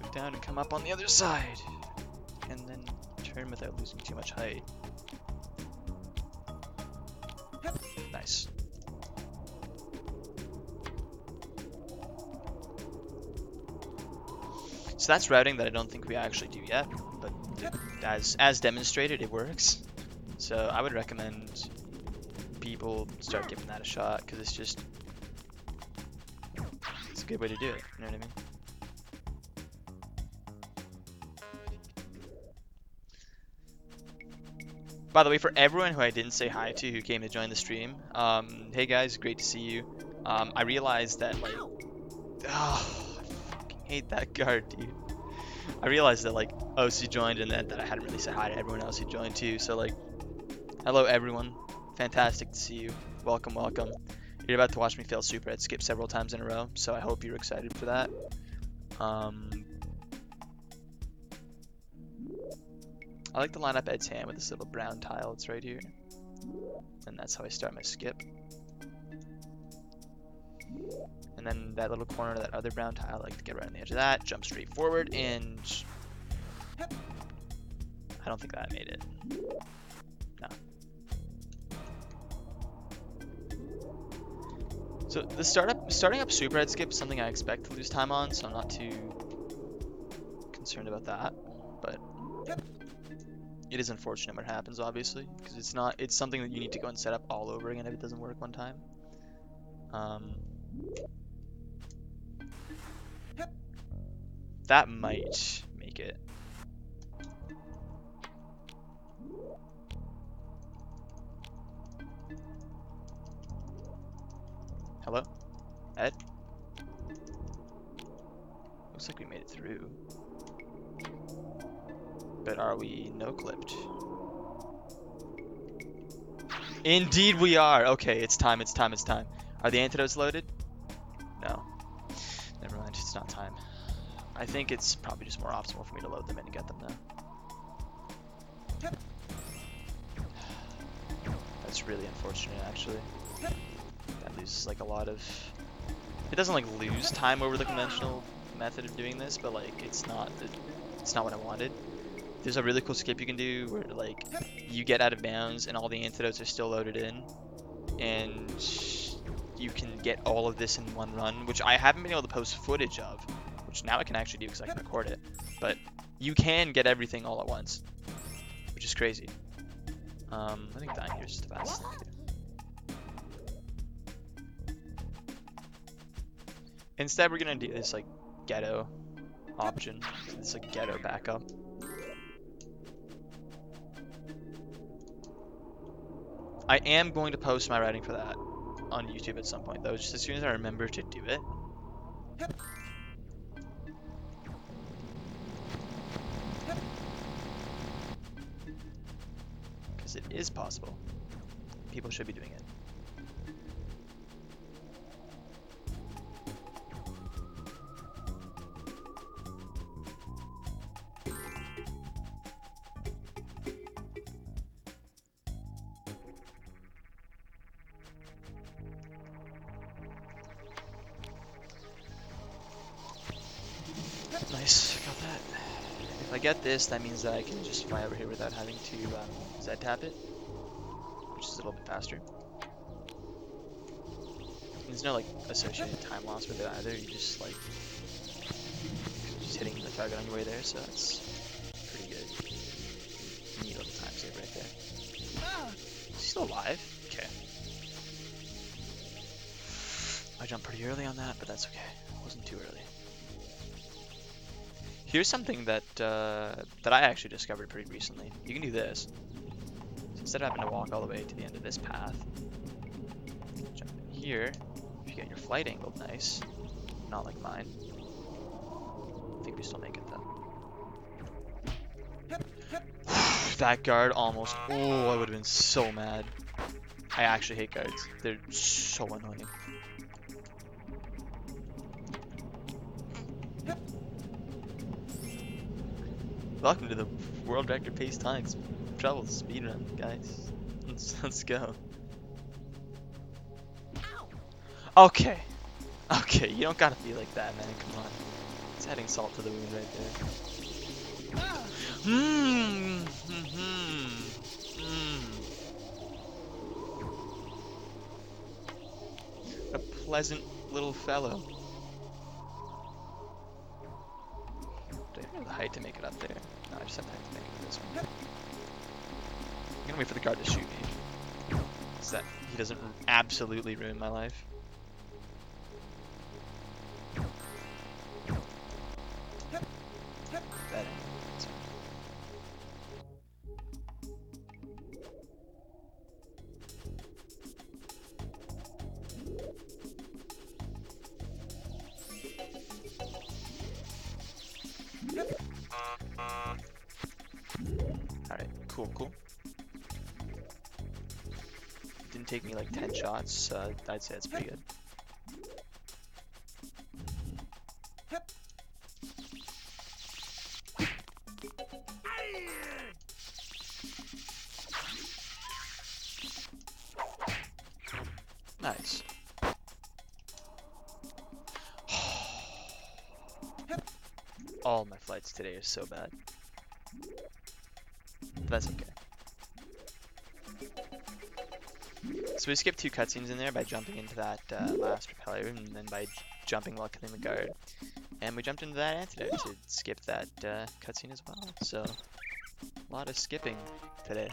Move down and come up on the other side. And then turn without losing too much height. Nice. So that's routing that I don't think we actually do yet, but as demonstrated, it works. So I would recommend people start giving that a shot, because it's a good way to do it, you know what I mean? By the way, for everyone who I didn't say hi to who came to join the stream, hey guys, great to see you. I realized that like, oh, I fucking hate that guard, dude. I realized that like OC joined and that I hadn't really said hi to everyone else who joined too. So like, hello everyone, fantastic to see you. Welcome, welcome. You're about to watch me fail super at Skip several times in a row, so I hope you're excited for that. I like to line up Ed's hand with this little brown tile that's right here. And that's how I start my skip. And then that little corner of that other brown tile, I like to get right on the edge of that, jump straight forward, and I don't think that made it. No. So the starting up super Ed skip is something I expect to lose time on, so I'm not too concerned about that. But it is unfortunate when it happens, obviously, because it's something that you need to go and set up all over again if it doesn't work one time. That might make it. Hello? Ed? Looks like we made it through. But are we no-clipped? Indeed we are! Okay, it's time, it's time, it's time. Are the antidotes loaded? No. Never mind, it's not time. I think it's probably just more optimal for me to load them in and get them now. That's really unfortunate, actually. That loses like a lot of... It doesn't like lose time over the conventional method of doing this, but like it's not what I wanted. There's a really cool skip you can do where like you get out of bounds and all the antidotes are still loaded in, and you can get all of this in one run, which I haven't been able to post footage of, which now I can actually do because I can record it. But you can get everything all at once, which is crazy. I think dying here is just the fastest thing to do. Instead, we're gonna do this like ghetto option. This like ghetto backup. I am going to post my writing for that on YouTube at some point, though, just as soon as I remember to do it. Because it is possible. People should be doing it. Nice, got that. If I get this, that means that I can just fly over here without having to Z-tap it, which is a little bit faster. There's no like associated time loss with it either. You just like hitting the target on your way there, so that's pretty good. Neat little time save right there. Is he still alive? Okay. I jumped pretty early on that, but that's okay. It wasn't too early. Here's something that that I actually discovered pretty recently. You can do this. So instead of having to walk all the way to the end of this path, jump in here. If you get your flight angled nice, not like mine. I think we still make it though. That guard almost. Oh, I would have been so mad. I actually hate guards. They're so annoying. Welcome to the World Record Pace Times Trouble Speedrun, guys. Let's go. Okay. Okay, you don't gotta be like that, man. Come on. It's adding salt to the wound right there. A pleasant little fellow. Do I have the height to make it up there? No, I just have the height to make it this one. I'm gonna wait for the guard to shoot me. So that he doesn't absolutely ruin my life. That Alright, cool. Didn't take me like 10 shots, so I'd say that's pretty good. Nice. All my flights today are so bad. But that's okay. So we skipped 2 cutscenes in there by jumping into that last propeller and then by jumping while killing the guard. And we jumped into that antidote to skip that cutscene as well. So, a lot of skipping today.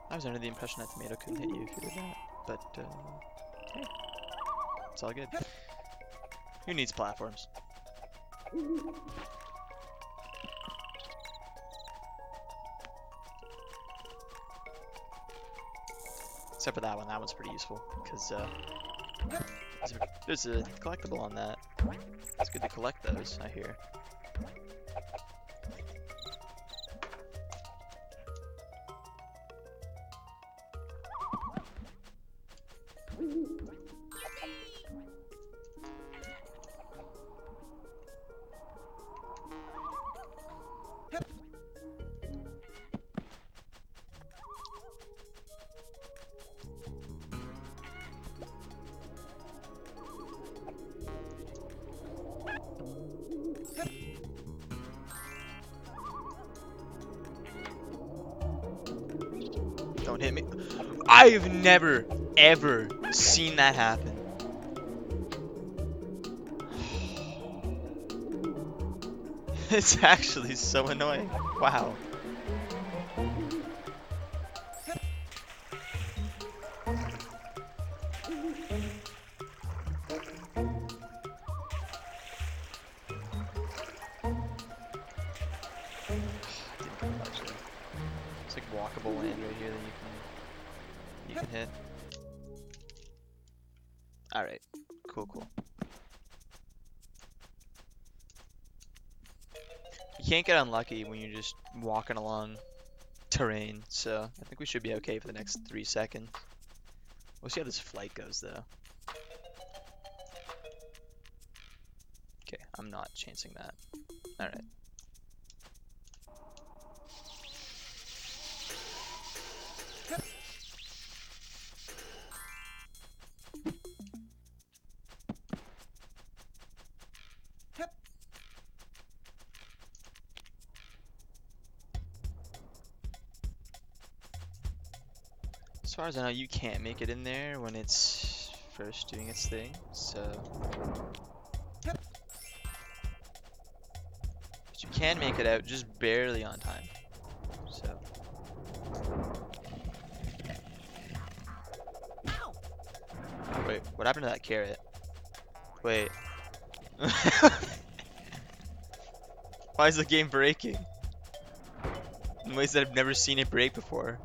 I was under the impression that tomato couldn't hit you if you did that. But, hey, it's all good. Who needs platforms? Except for that one. That one's pretty useful because there's a collectible on that. It's good to collect those, I hear. Don't hit me. I've never, ever seen that happen. It's actually so annoying. Wow. It's like walkable land right here that you can hit. Alright, cool. You can't get unlucky when you're just walking along terrain, so I think we should be okay for the next 3 seconds. We'll see how this flight goes though. Okay, I'm not chancing that. Alright. As far as I know, you can't make it in there when it's first doing its thing, so... But you can make it out just barely on time, so... Wait, what happened to that carrot? Wait. Why is the game breaking? In ways that I've never seen it break before.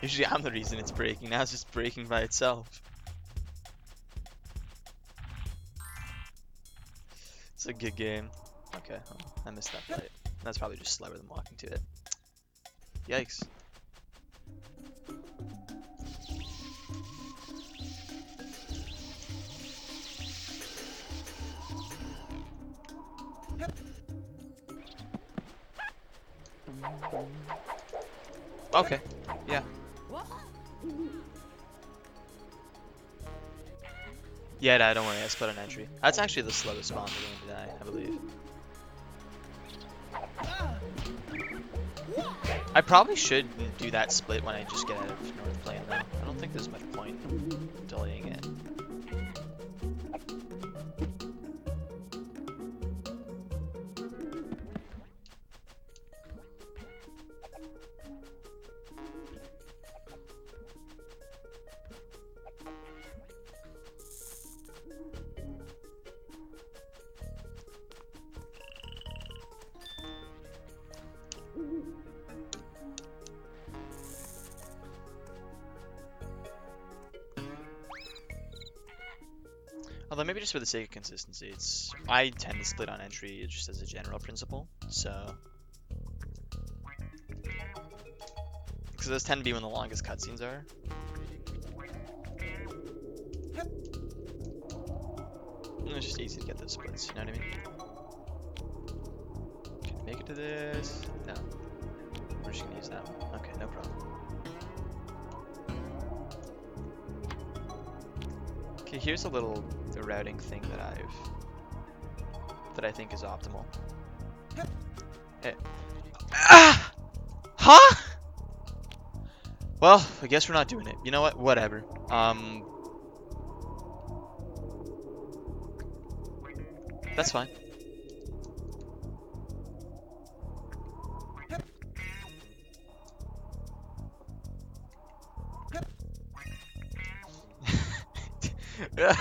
Usually I'm the reason it's breaking, now it's just breaking by itself. It's a good game. Okay, well, I missed that flight. That's probably just slower than walking to it. Yikes. Okay, yeah. Yeah, no, don't worry, I split an entry. That's actually the slowest spawn in the game today, I believe. I probably should do that split when I just get out of North Plane though. I don't think there's much point in delaying it. Although maybe just for the sake of consistency, I tend to split on entry just as a general principle. So, because those tend to be when the longest cutscenes are. And it's just easy to get those splits. You know what I mean? Can you make it to this? No. We're just gonna use that one. Okay, no problem. Okay, here's a little routing thing that I think is optimal. Hey. Ah! Huh? Well, I guess we're not doing it. You know what? Whatever. That's fine.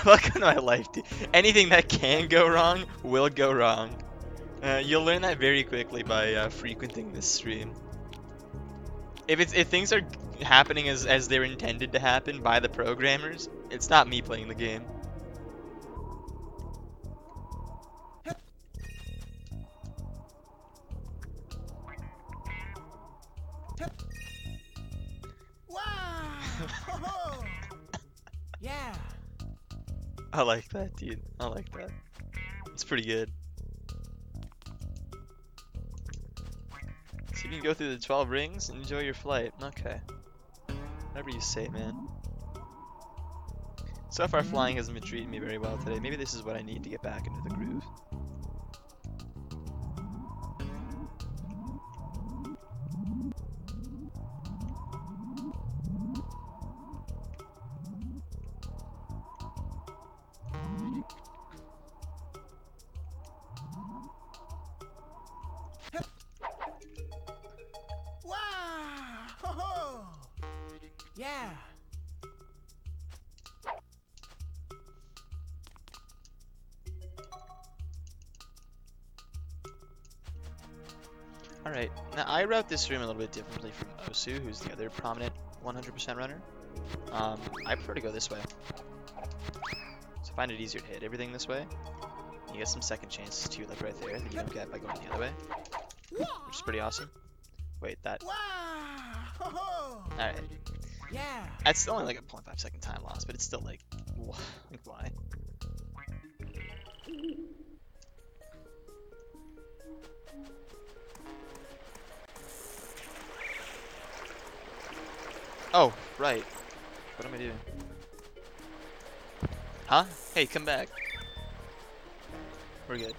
Welcome to my life, dude. Anything that can go wrong will go wrong. You'll learn that very quickly by frequenting this stream. If things are happening as they're intended to happen by the programmers, it's not me playing the game. Wow! Yeah. I like that, dude. I like that. It's pretty good. So you can go through the 12 rings and enjoy your flight. Okay. Whatever you say, man. So far, flying hasn't been treating me very well today. Maybe this is what I need to get back into the groove. Wow! Yeah. Alright, now I route this room a little bit differently from Osu, who's the other prominent 100% runner. I prefer to go this way. So I find it easier to hit everything this way. You get some second chances too, like right there, that you don't get by going the other way. Which is pretty awesome. Wait, that... Wow! Alright. Yeah. That's only like a 0.5 second time loss, but it's still like why? Oh, right. What am I doing? Huh? Hey, come back. We're good.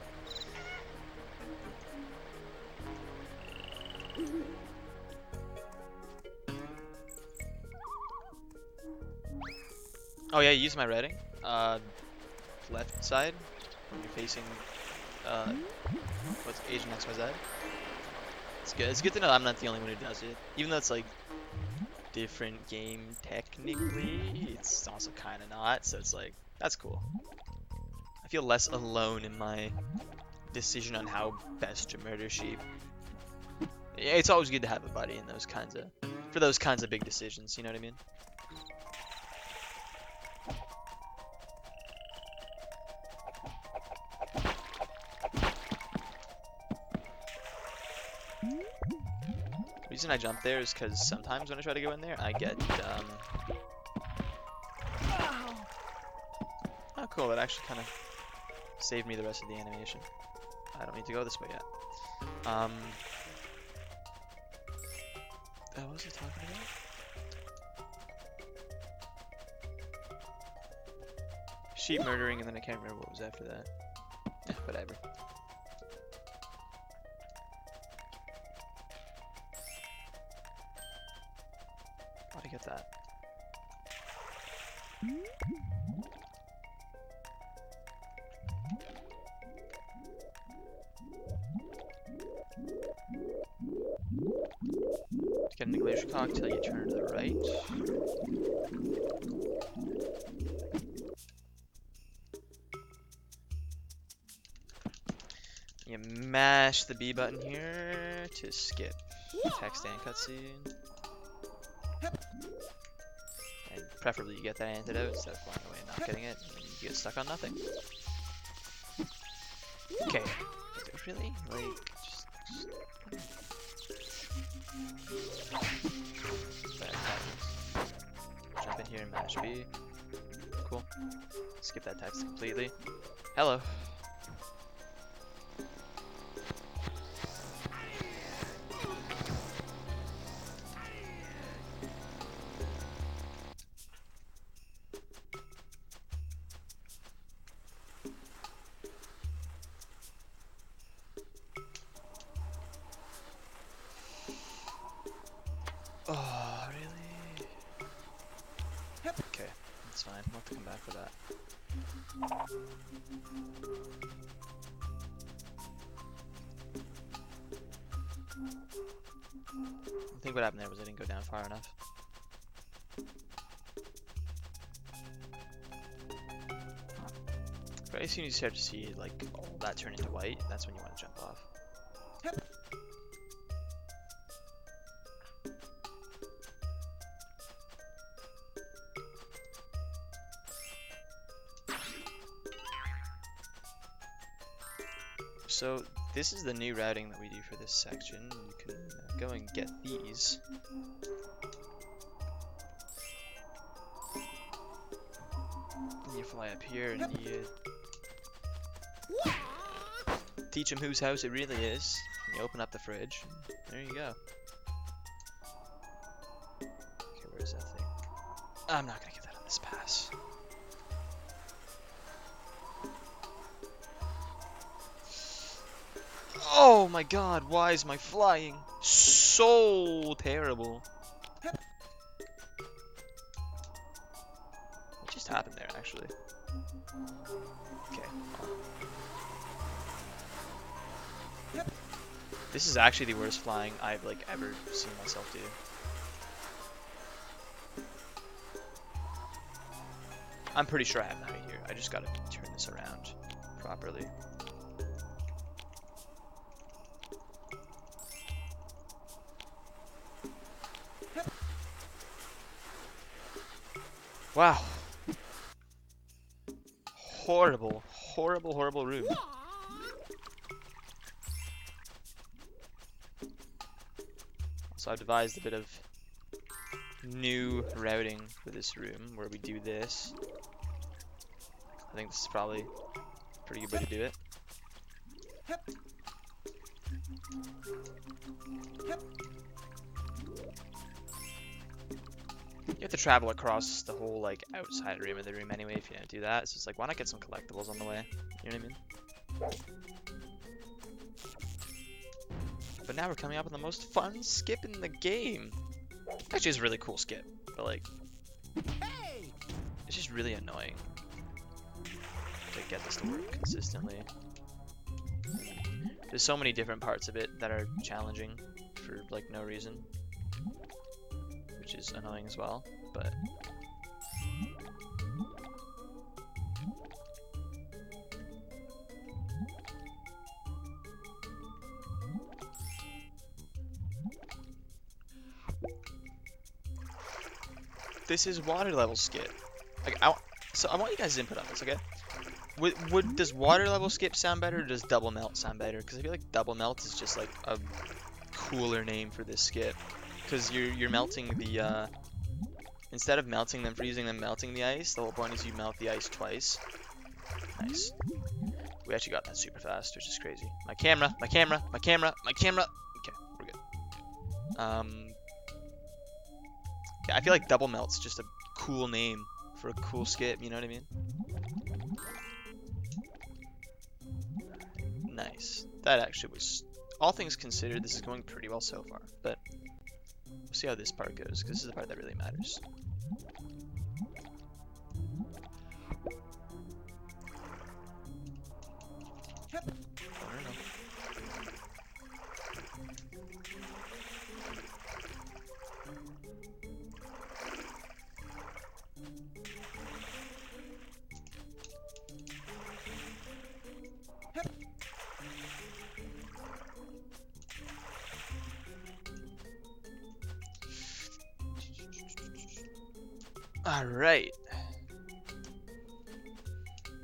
Oh yeah, use my routing. Left side when you're facing what's Asian XYZ. It's good. It's good to know I'm not the only one who does it. Even though it's like different game technically, it's also kind of not. So it's like that's cool. I feel less alone in my decision on how best to murder sheep. It's always good to have a buddy in those kinds of for those kinds of big decisions. You know what I mean? The reason I jump there is because sometimes when I try to go in there, I get, oh cool, that actually kind of saved me the rest of the animation. I don't need to go this way yet. What was I talking about? Sheep murdering, and then I can't remember what was after that. Whatever. How'd I get that? To get in the glacier cocktail, you turn to the right. You mash the B button here to skip text and cutscene. And preferably you get that antidote instead of flying away and not getting it. you get stuck on nothing. Okay. Really? Like, just bad tactics. Jump in here and mash B. Cool. Skip that text completely. Hello. Oh, really? Okay, that's fine. I'll have to come back for that. I think what happened there was I didn't go down far enough. But as soon as you start to see like all that turn into white, that's when you want to jump off. So this is the new routing that we do for this section. You can go and get these. And you fly up here and you teach them whose house it really is. And you open up the fridge. There you go. Okay, where's that thing? I'm not gonna get that on this pass. Oh my god, why is my flying so terrible? What just happened there, actually? Okay. This is actually the worst flying I've like ever seen myself do. I'm pretty sure I have an height here. I just gotta turn this around properly. Wow. Horrible, horrible, horrible room. So I've devised a bit of new routing for this room where we do this. I think this is probably a pretty good way to do it. You have to travel across the whole like outside rim of the room anyway if you don't do that. So it's like, why not get some collectibles on the way? You know what I mean? But now we're coming up with the most fun skip in the game. Actually, it's a really cool skip, but like, it's just really annoying to get this to work consistently. There's so many different parts of it that are challenging for like no reason, which is annoying as well, but this is water level skip. Like, so I want you guys' input on this, okay? Does water level skip sound better, or does double melt sound better? Because I feel like double melt is just like a cooler name for this skip. Because you're melting the instead of melting them, freezing them, melting the ice, the whole point is you melt the ice twice. Nice. We actually got that super fast, which is crazy. My camera. Okay, we're good. Yeah, I feel like double melt's just a cool name for a cool skip, you know what I mean? Nice. That actually was, all things considered, this is going pretty well so far, but we'll see how this part goes, because this is the part that really matters. I don't know. All right.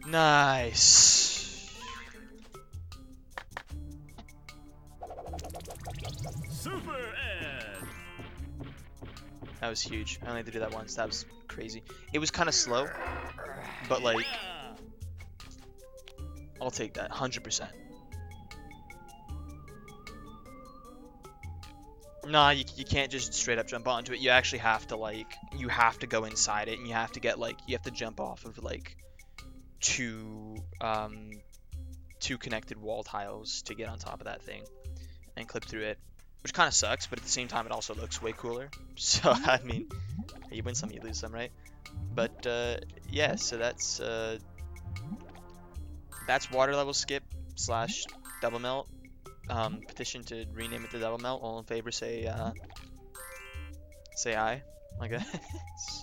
Nice. Super Ed. That was huge. I only had to do that once. That was crazy. It was kind of slow, but like, Yeah. I'll take that 100%. Nah, you can't just straight up jump onto it. You actually have to like, you have to go inside it, and you have to get like, you have to jump off of like two connected wall tiles to get on top of that thing and clip through it, which kind of sucks, but at the same time it also looks way cooler. So I mean, you win some, you lose some, right? But yeah, so that's water level skip slash double melt. Petition to rename it to double melt. All in favor say aye, I guess.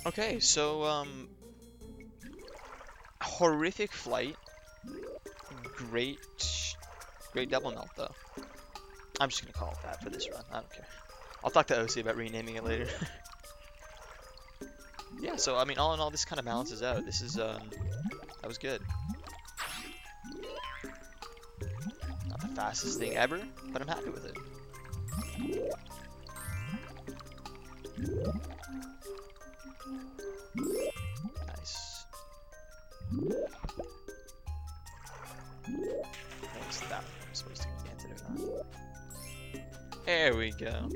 Okay, so horrific flight. Great double melt though. I'm just gonna call it that for this run. I don't care. I'll talk to OC about renaming it later. Yeah, so I mean, all in all, this kind of balances out. This is that was good. Not the fastest thing ever, but I'm happy with it. Nice. Thanks, that one I'm supposed to get canted or not. There we go.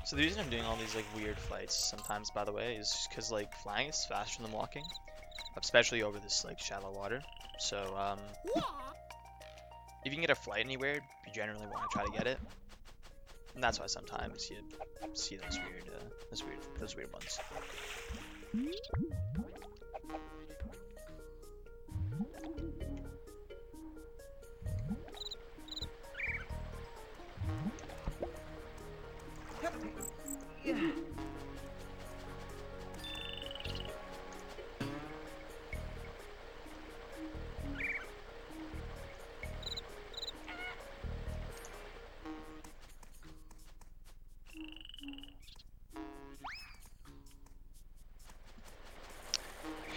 So the reason I'm doing all these like weird flights sometimes, by the way, is just because like flying is faster than walking, especially over this like shallow water. So if you can get a flight anywhere, you generally want to try to get it, and that's why sometimes you see those weird ones.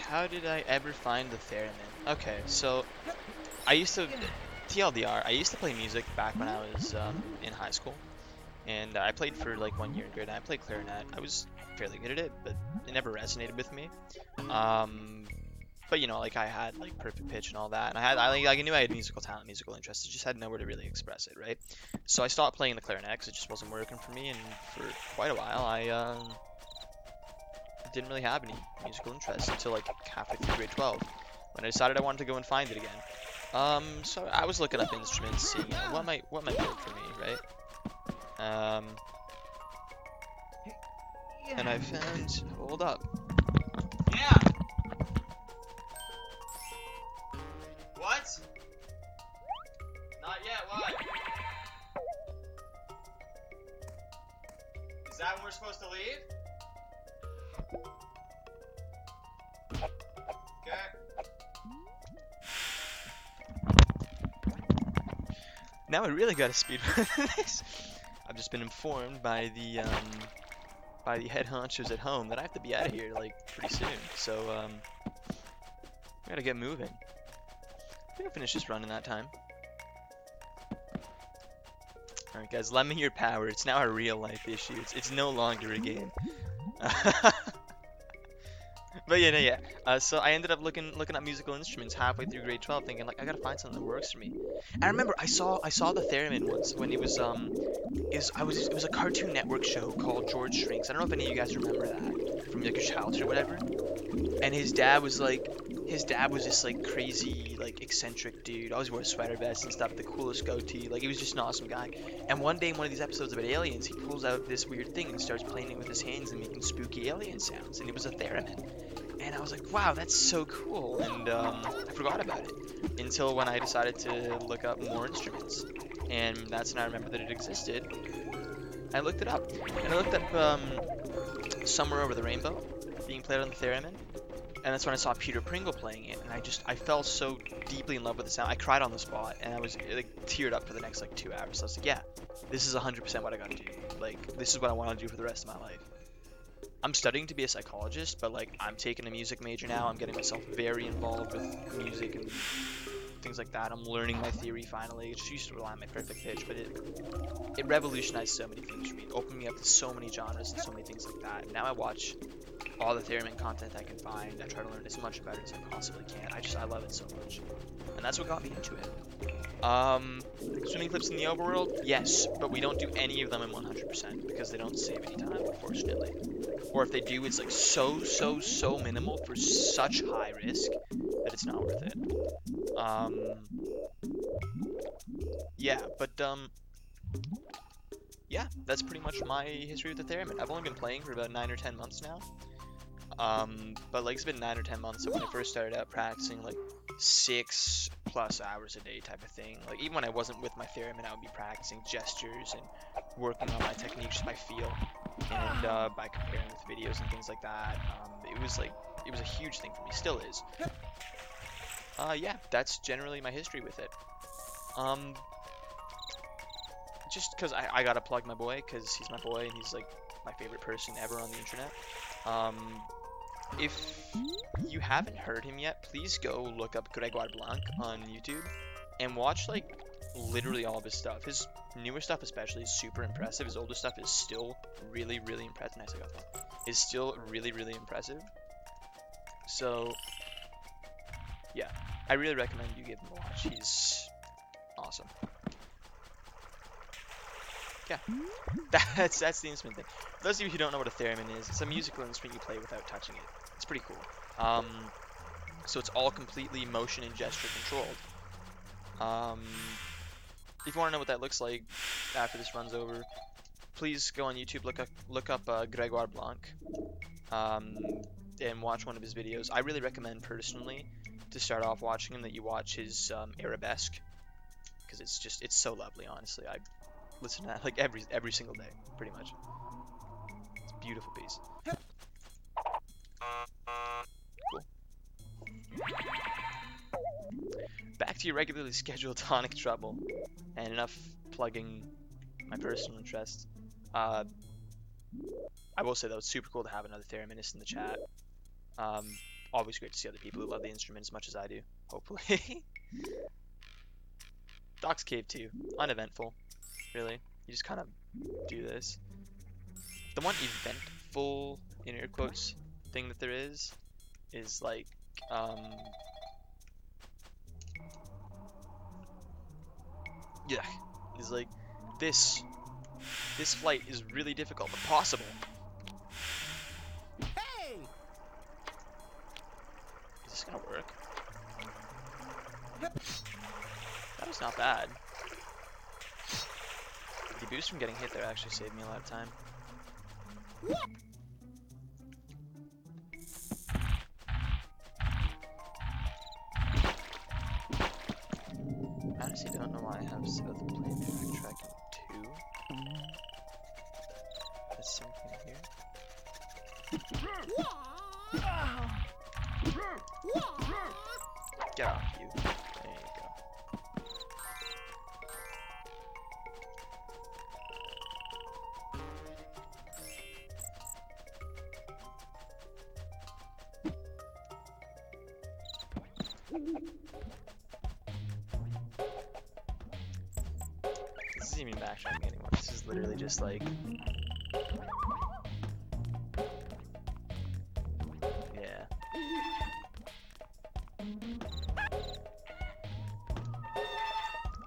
How did I ever find the theremin? Okay, so I used to, TLDR, I used to play music back when I was in high school, and I played for like 1 year in grade 9. I played clarinet. I was fairly good at it, but it never resonated with me. But you know, like I had like perfect pitch and all that, and I knew I had musical talent, musical interest. I just had nowhere to really express it, right? So I stopped playing the clarinet because it just wasn't working for me, and for quite a while I didn't really have any musical interest until like halfway through grade 12, when I decided I wanted to go and find it again. So I was looking up instruments, seeing what might work for me, right? And I found, hold up. Yeah. What? Not yet. What? Is that when we're supposed to leave? Okay. Now I really gotta speedrun this. I've just been informed by the head honchos at home that I have to be out of here like pretty soon. So we gotta get moving. I think I'll finish this run in that time. Alright guys, lend me your power. It's now a real life issue. It's no longer a game. But yeah, no, yeah. So I ended up looking up musical instruments halfway through grade 12, thinking like I gotta find something that works for me. And I remember I saw the theremin once when it was it was a Cartoon Network show called George Shrinks. I don't know if any of you guys remember that from like your childhood or whatever. And his dad was this like crazy like eccentric dude. Always wore a sweater vest and stuff, the coolest goatee. Like he was just an awesome guy. And one day in one of these episodes about aliens, he pulls out this weird thing and starts playing it with his hands and making spooky alien sounds. And it was a theremin. And I was like, wow, that's so cool. And I forgot about it until when I decided to look up more instruments. And that's when I remembered that it existed. I looked it up. And I looked up Somewhere Over the Rainbow being played on the theremin. And that's when I saw Peter Pringle playing it, and I fell so deeply in love with the sound. I cried on the spot, and I was like teared up for the next like 2 hours. So I was like, yeah, this is 100% what I gotta do. Like, this is what I want to do for the rest of my life. I'm studying to be a psychologist, but like I'm taking a music major now. I'm getting myself very involved with music and things like that. I'm learning my theory finally. I just used to rely on my perfect pitch, but it revolutionized so many things for me. It opened me up to so many genres and so many things like that. And now I watch all the theremin content I can find. I try to learn as much about it as I possibly can. I love it so much. And that's what got me into it. Swimming clips in the overworld? Yes, but we don't do any of them in 100% because they don't save any time, unfortunately. Or if they do, it's like so minimal for such high risk that it's not worth it. Yeah, that's pretty much my history with the theremin. I've only been playing for about 9 or 10 months now. But like it's been 9 or 10 months. So when I first started out practicing, like 6+ hours a day type of thing. Like even when I wasn't with my theremin, I would be practicing gestures and working on my techniques just by feel and by comparing with videos and things like that. It was a huge thing for me. Still is. Yeah, that's generally my history with it. Just because I gotta plug my boy, because he's my boy and he's like my favorite person ever on the internet. If you haven't heard him yet, please go look up Gregoire Blanc on YouTube and watch like literally all of his stuff. His newer stuff especially is super impressive. His older stuff is still really impressive. Nice, I got that. Is still really impressive. So yeah, I really recommend you give him a watch. He's awesome. Yeah, that's the instrument thing. For those of you who don't know what a theremin is, it's a musical instrument you play without touching it. It's pretty cool. So it's all completely motion and gesture controlled. If you want to know what that looks like after this runs over, please go on YouTube, look up Gregoire Blanc, and watch one of his videos. I really recommend personally to start off watching him that you watch his Arabesque, because it's so lovely. Honestly, I listen to that like every single day, pretty much. It's a beautiful piece. Cool. Back to your regularly scheduled Tonic trouble, and enough plugging my personal interests. I will say though, it's super cool to have another thereminist in the chat. Always great to see other people who love the instrument as much as I do, hopefully. Doc's Cave 2, uneventful, really. You just kind of do this. The one eventful, in air quotes, thing that there is like, yeah, is like, this flight is really difficult, but possible. Hey! Is this gonna work? That was not bad. The boost from getting hit there actually saved me a lot of time. I honestly don't know why I have South Plane tracking 2. There's something here. Get off, you. There you go. This isn't even backtracking anymore. This is literally just like, yeah.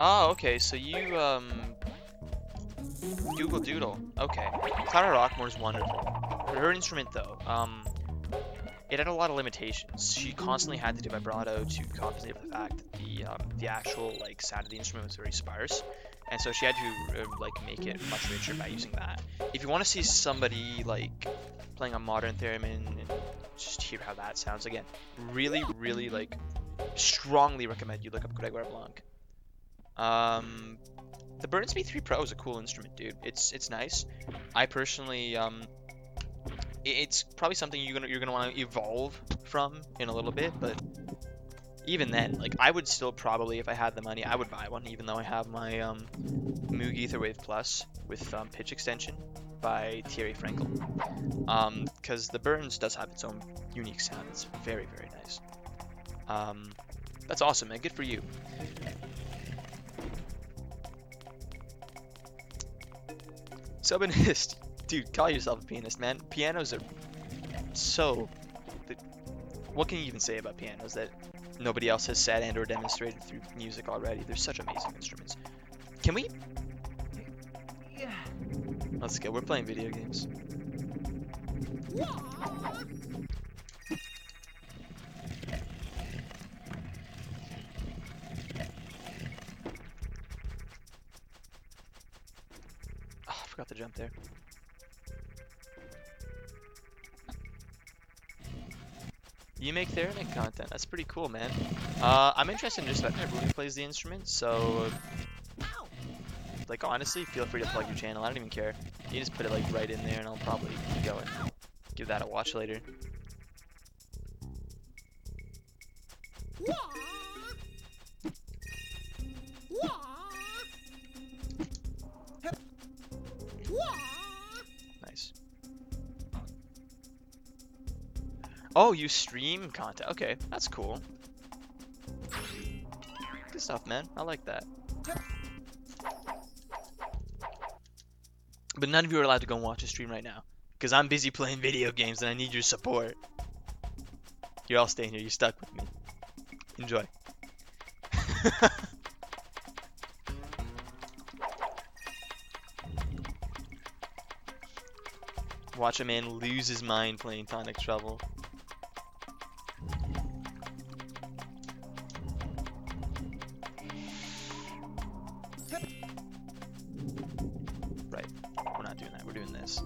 Oh, okay. So you Google Doodle. Okay. Clara Rockmore's wonderful. Her instrument though, it had a lot of limitations. She constantly had to do vibrato to compensate for the fact that the actual like sound of the instrument was very sparse, and so she had to like make it much richer by using that. If you want to see somebody like playing a modern theremin and just hear how that sounds again, really, really like strongly recommend you look up Grégoire Blanc. The Burnsby 3 Pro is a cool instrument, dude. It's nice. I personally it's probably something you're gonna want to evolve from in a little bit, but even then, like I would still probably, if I had the money, I would buy one, even though I have my Moog Etherwave Plus with pitch extension by Thierry Frankel. Because the Burns does have its own unique sound. It's very, very nice. That's awesome, man. Good for you. Subinist. Dude, call yourself a pianist, man. Pianos are so... What can you even say about pianos that nobody else has said and or demonstrated through music already? They're such amazing instruments. Can we... Yeah. Let's go. We're playing video games. Oh, I forgot to jump there. You make theremin content. That's pretty cool, man. I'm interested in just about everyone who plays the instrument, so like honestly, feel free to plug your channel. I don't even care. You just put it like right in there, and I'll probably go and give that a watch later. Nice. Oh, you stream content. Okay, that's cool. Good stuff, man. I like that. But none of you are allowed to go and watch a stream right now, because I'm busy playing video games and I need your support. You're all staying here. You're stuck with me. Enjoy. Watch a man lose his mind playing Tonic Trouble. Right. We're not doing that. We're doing this.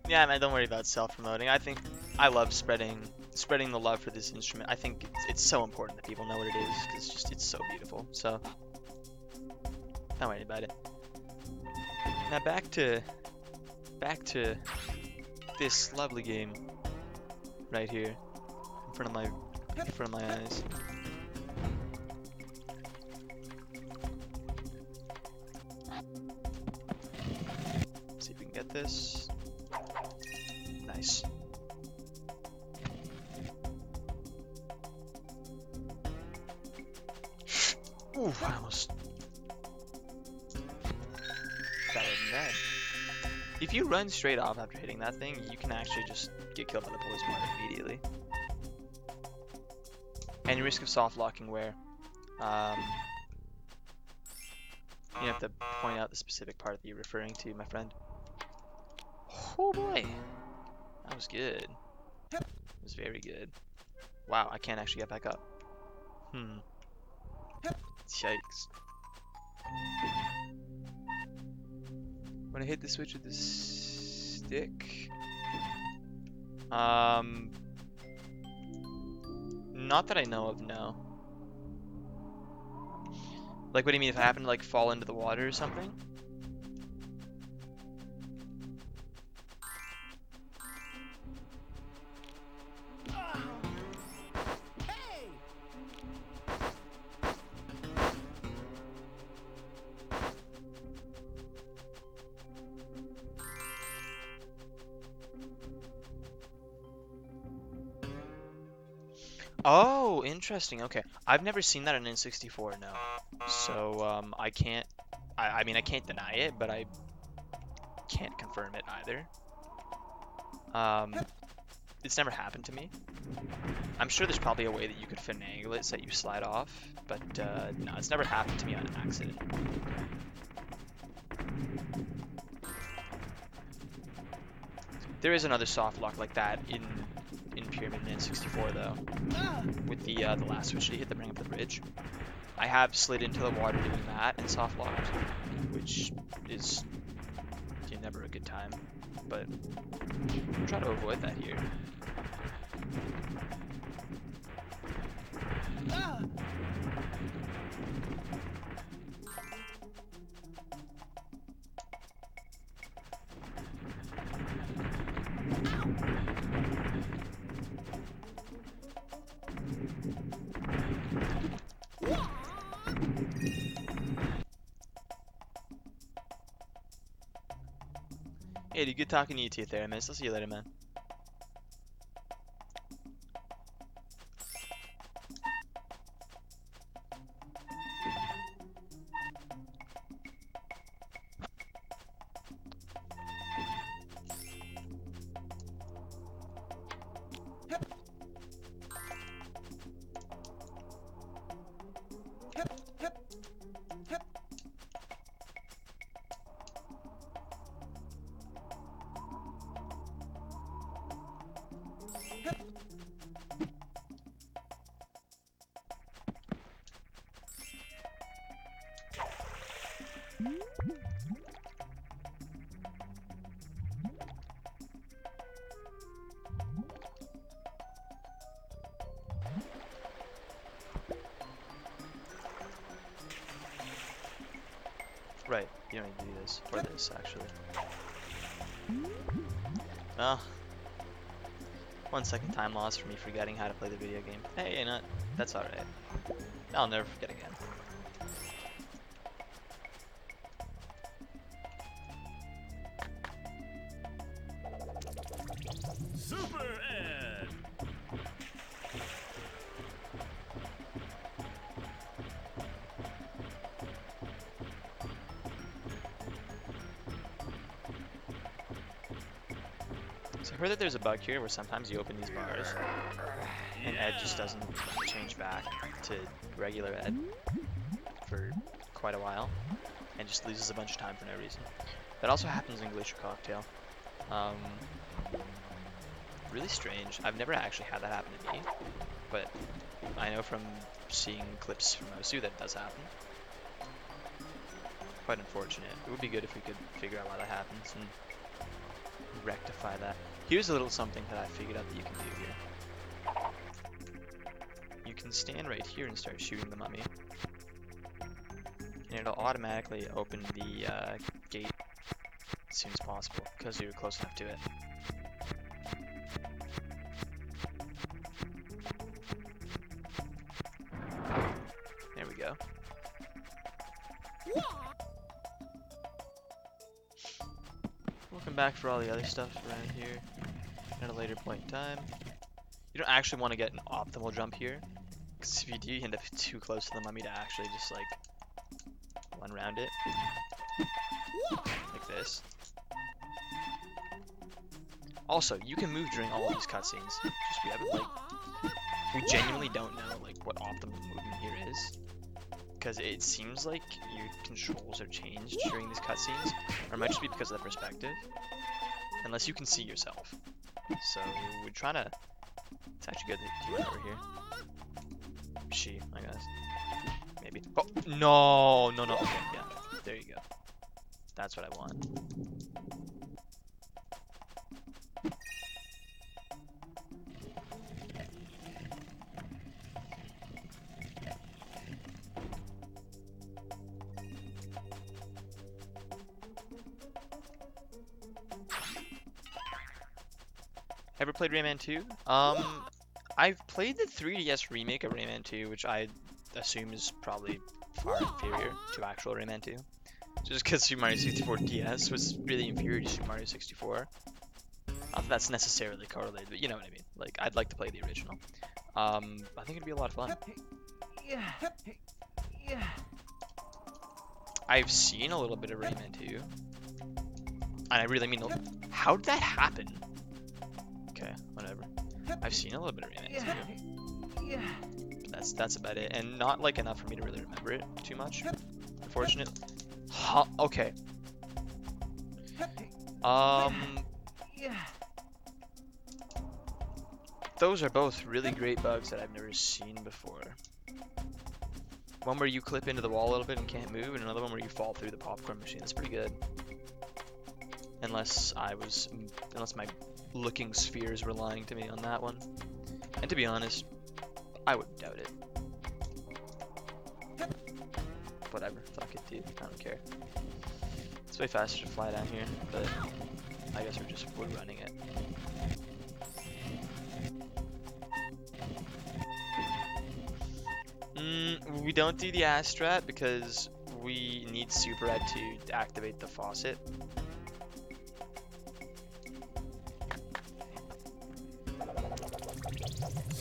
Yeah, man, don't worry about self-promoting. I think I love spreading the love for this instrument. I think it's so important that people know what it is, because it's so beautiful. So don't worry about it. Now back to this lovely game right here in front of my eyes. See if we can get this. Nice. Ooh, I almost better than that. If you run straight off after hitting that thing, you can actually just get killed by the poison water immediately. And your risk of soft locking where you have to point out the specific part that you're referring to, my friend. Oh boy. That was good. It was very good. Wow, I can't actually get back up. Yikes. When I hit the switch with the stick... Not that I know of, no. Like, what do you mean if I happen to, like, fall into the water or something? Hey! Oh, interesting. Okay, I've never seen that in N64. No, so I can't. I mean, I can't deny it, but I can't confirm it either. It's never happened to me. I'm sure there's probably a way that you could finagle it so that you slide off, but no, it's never happened to me on accident. There is another soft lock like that in Pyramid in N64 though, with the last switch that you hit that bring up the bridge. I have slid into the water doing that and soft locked, which is never a good time, but I'll try to avoid that here. Hey, dude, good talking to you too, Theramis. I'll see you later, man. Right, you don't need to do this, or this, actually. Well, 1 second time loss for me forgetting how to play the video game. Hey, you know, that's alright. I'll never forget again. Super Ed. So I heard that there's a bug here where sometimes you open these bars and Ed just doesn't change back to regular Ed for quite a while and just loses a bunch of time for no reason. That also happens in Glacier Cocktail. Really strange. I've never actually had that happen to me, but I know from seeing clips from Osu that it does happen. Quite unfortunate. It would be good if we could figure out why that happens and rectify that. Here's a little something that I figured out that you can do here. You can stand right here and start shooting the mummy, and it'll automatically open the gate as soon as possible because you're close enough to it. There we go. Welcome back for all the other stuff around here at a later point in time. You don't actually want to get an optimal jump here, because if you do, you end up too close to the mummy to actually just like run around it. Like this. Also, you can move during all these cutscenes. Just we haven't we genuinely don't know like what optimal movement here is, because it seems like your controls are changed during these cutscenes, or it might just be because of the perspective, unless you can see yourself. So we're trying to. It's actually good that you went over here. I guess. Maybe. Oh no. Okay, yeah. There you go. That's what I want. Ever played Rayman 2? I've played the 3DS remake of Rayman 2, which I assume is probably far inferior to actual Rayman 2. Just because Super Mario 64 DS was really inferior to Super Mario 64. Not that that's necessarily correlated, but you know what I mean. Like, I'd like to play the original. I think it'd be a lot of fun. Yeah. Yeah. I've seen a little bit of Rayman too. And I really mean, how did that happen? Okay, whatever. I've seen a little bit of Rayman too. Yeah. But that's about it, and not like enough for me to really remember it too much. Unfortunately. Huh, okay. Yeah. Those are both really great bugs that I've never seen before. One where you clip into the wall a little bit and can't move, and another one where you fall through the popcorn machine. That's pretty good. Unless my looking spheres were lying to me on that one. And to be honest, I wouldn't doubt it. Whatever, fuck it, dude. I don't care. It's way faster to fly down here, but I guess we're running it. We don't do the Astrat because we need Super Red to activate the faucet.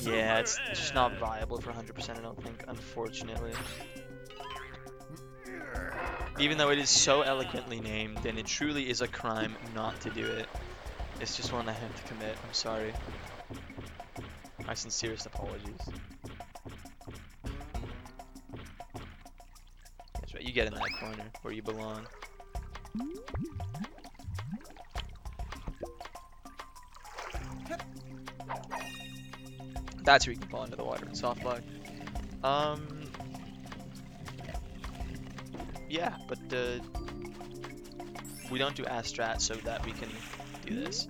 Yeah, it's just not viable for 100%, I don't think, unfortunately. Even though it is so eloquently named, and it truly is a crime not to do it. It's just one I have to commit, I'm sorry. My sincerest apologies. That's right, you get in that corner where you belong. That's where you can fall into the water in soft bug. Yeah, but we don't do Astrat so that we can do this.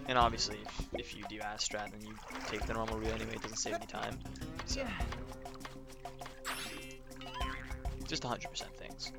And obviously, if you do Astrat, then you take the normal route anyway. It doesn't save any time. So. Yeah. Just 100% things.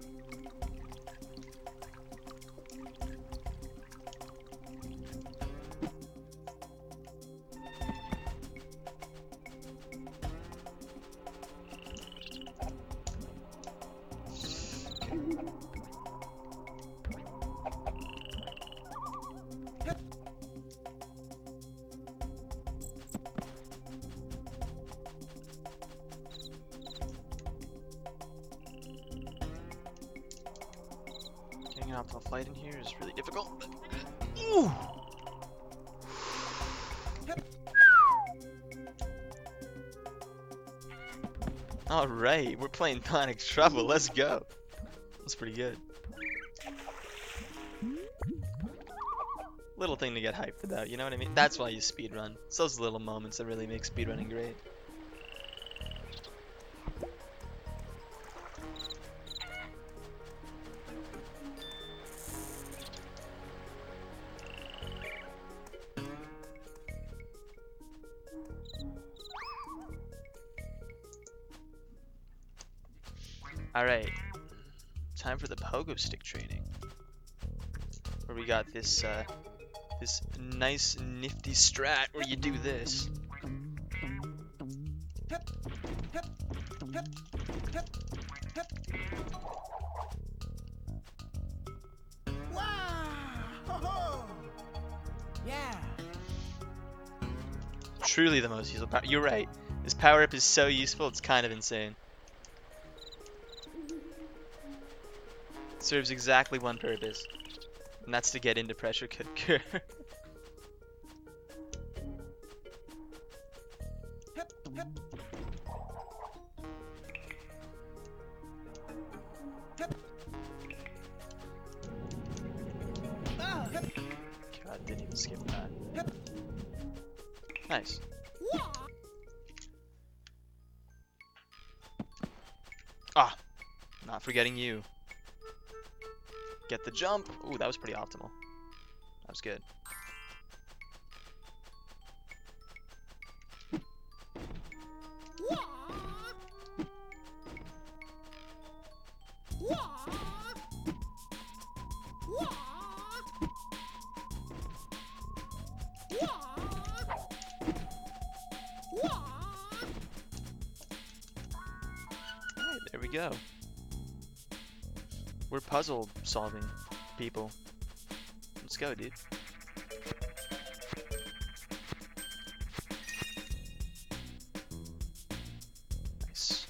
Getting an optimal flight in here is really difficult. Ooh. Alright, we're playing Tonic Trouble, let's go. That's pretty good. Little thing to get hyped about, you know what I mean? That's why you speedrun. It's those little moments that really make speedrunning great. Alright, time for the pogo stick training. Where we got this this nice nifty strat where you do this. Wow! Yeah. Truly the most useful power. You're right. This power up is so useful, it's kind of insane. Serves exactly one purpose, and that's to get into pressure cooker. God, didn't even skip that. Nice. Ah, not forgetting you. Get the jump. Ooh, that was pretty optimal. That was good. Alright, there we go. We're puzzle solving people. Let's go, dude. Nice.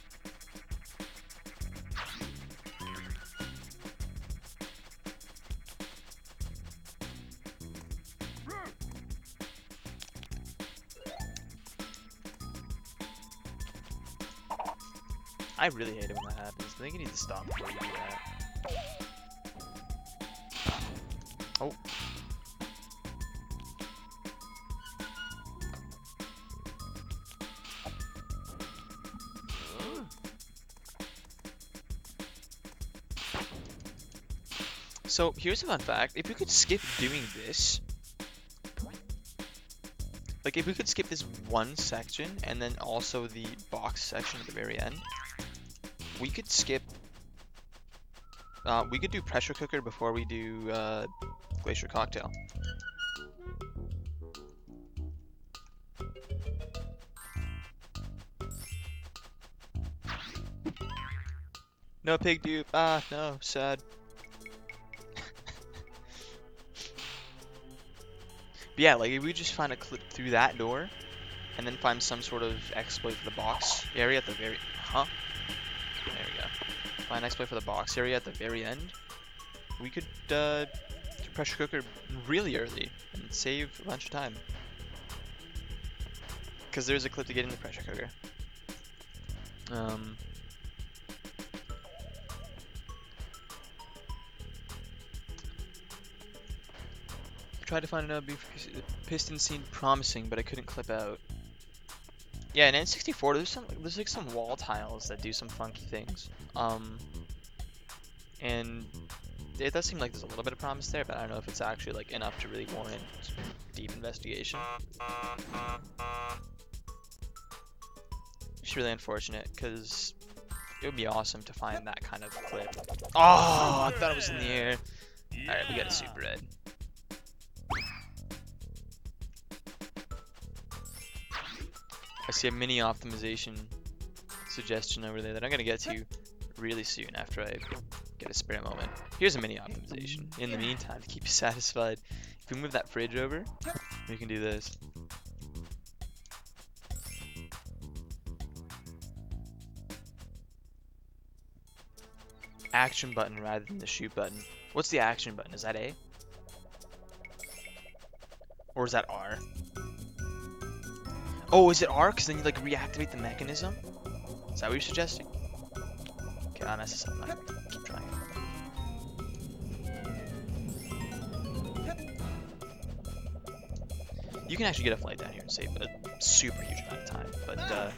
I really hate it when that happens. I think you need to stop before you do that. Oh. So here's a fun fact. If we could skip doing this, like if we could skip this one section and then also the box section at the very end, we could skip, we could do pressure cooker before we do glacier cocktail. No pig dupe. Ah, no, sad. But yeah, like if we just find a clip through that door, and then find some sort of exploit for the box area at the very, There we go. Find exploit for the box area at the very end. We could do pressure cooker really early and save a bunch of time. Because there's a clip to get in the pressure cooker. Tried to find another piston seemed promising, but I couldn't clip out. Yeah, in N64, there's like some wall tiles that do some funky things. And it does seem like there's a little bit of promise there, but I don't know if it's actually like enough to really warrant deep investigation. It's really unfortunate because it would be awesome to find that kind of clip. Oh, I thought it was in the air. All right, we got a super red. I see a mini optimization suggestion over there that I'm gonna get to really soon after I get a spare moment. Here's a mini optimization. In the meantime, to keep you satisfied, if we move that fridge over, we can do this. Action button rather than the shoot button. What's the action button? Is that A? Or is that R? Oh, is it R? Because then you like reactivate the mechanism? Is that what you're suggesting? Okay, I messed this up. I'm gonna keep trying. You can actually get a flight down here and save a super huge amount of time, but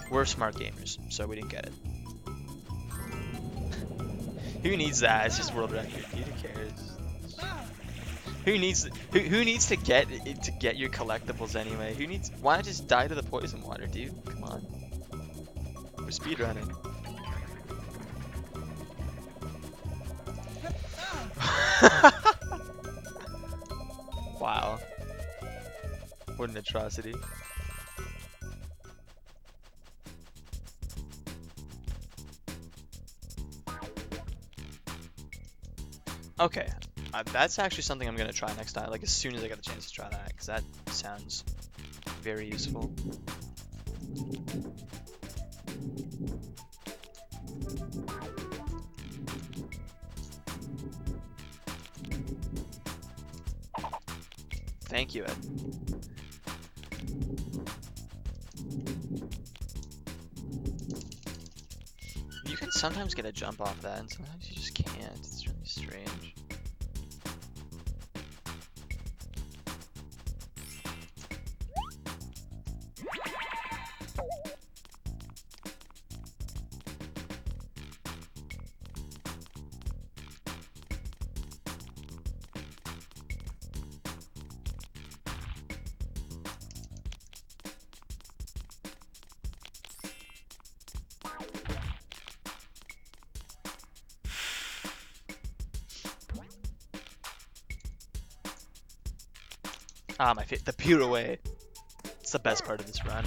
we're smart gamers, so we didn't get it. Who needs that? It's just world record. Who cares? Who needs to get your collectibles anyway? Why not just die to the poison water, dude? Come on. We're speedrunning. Wow. What an atrocity. Okay. That's actually something I'm gonna try next time, like as soon as I get the chance to try that, because that sounds very useful. Thank you, Ed. You can sometimes get a jump off that, and sometimes you just can't. It's really strange. Ah, the pirouette. It's the best part of this run.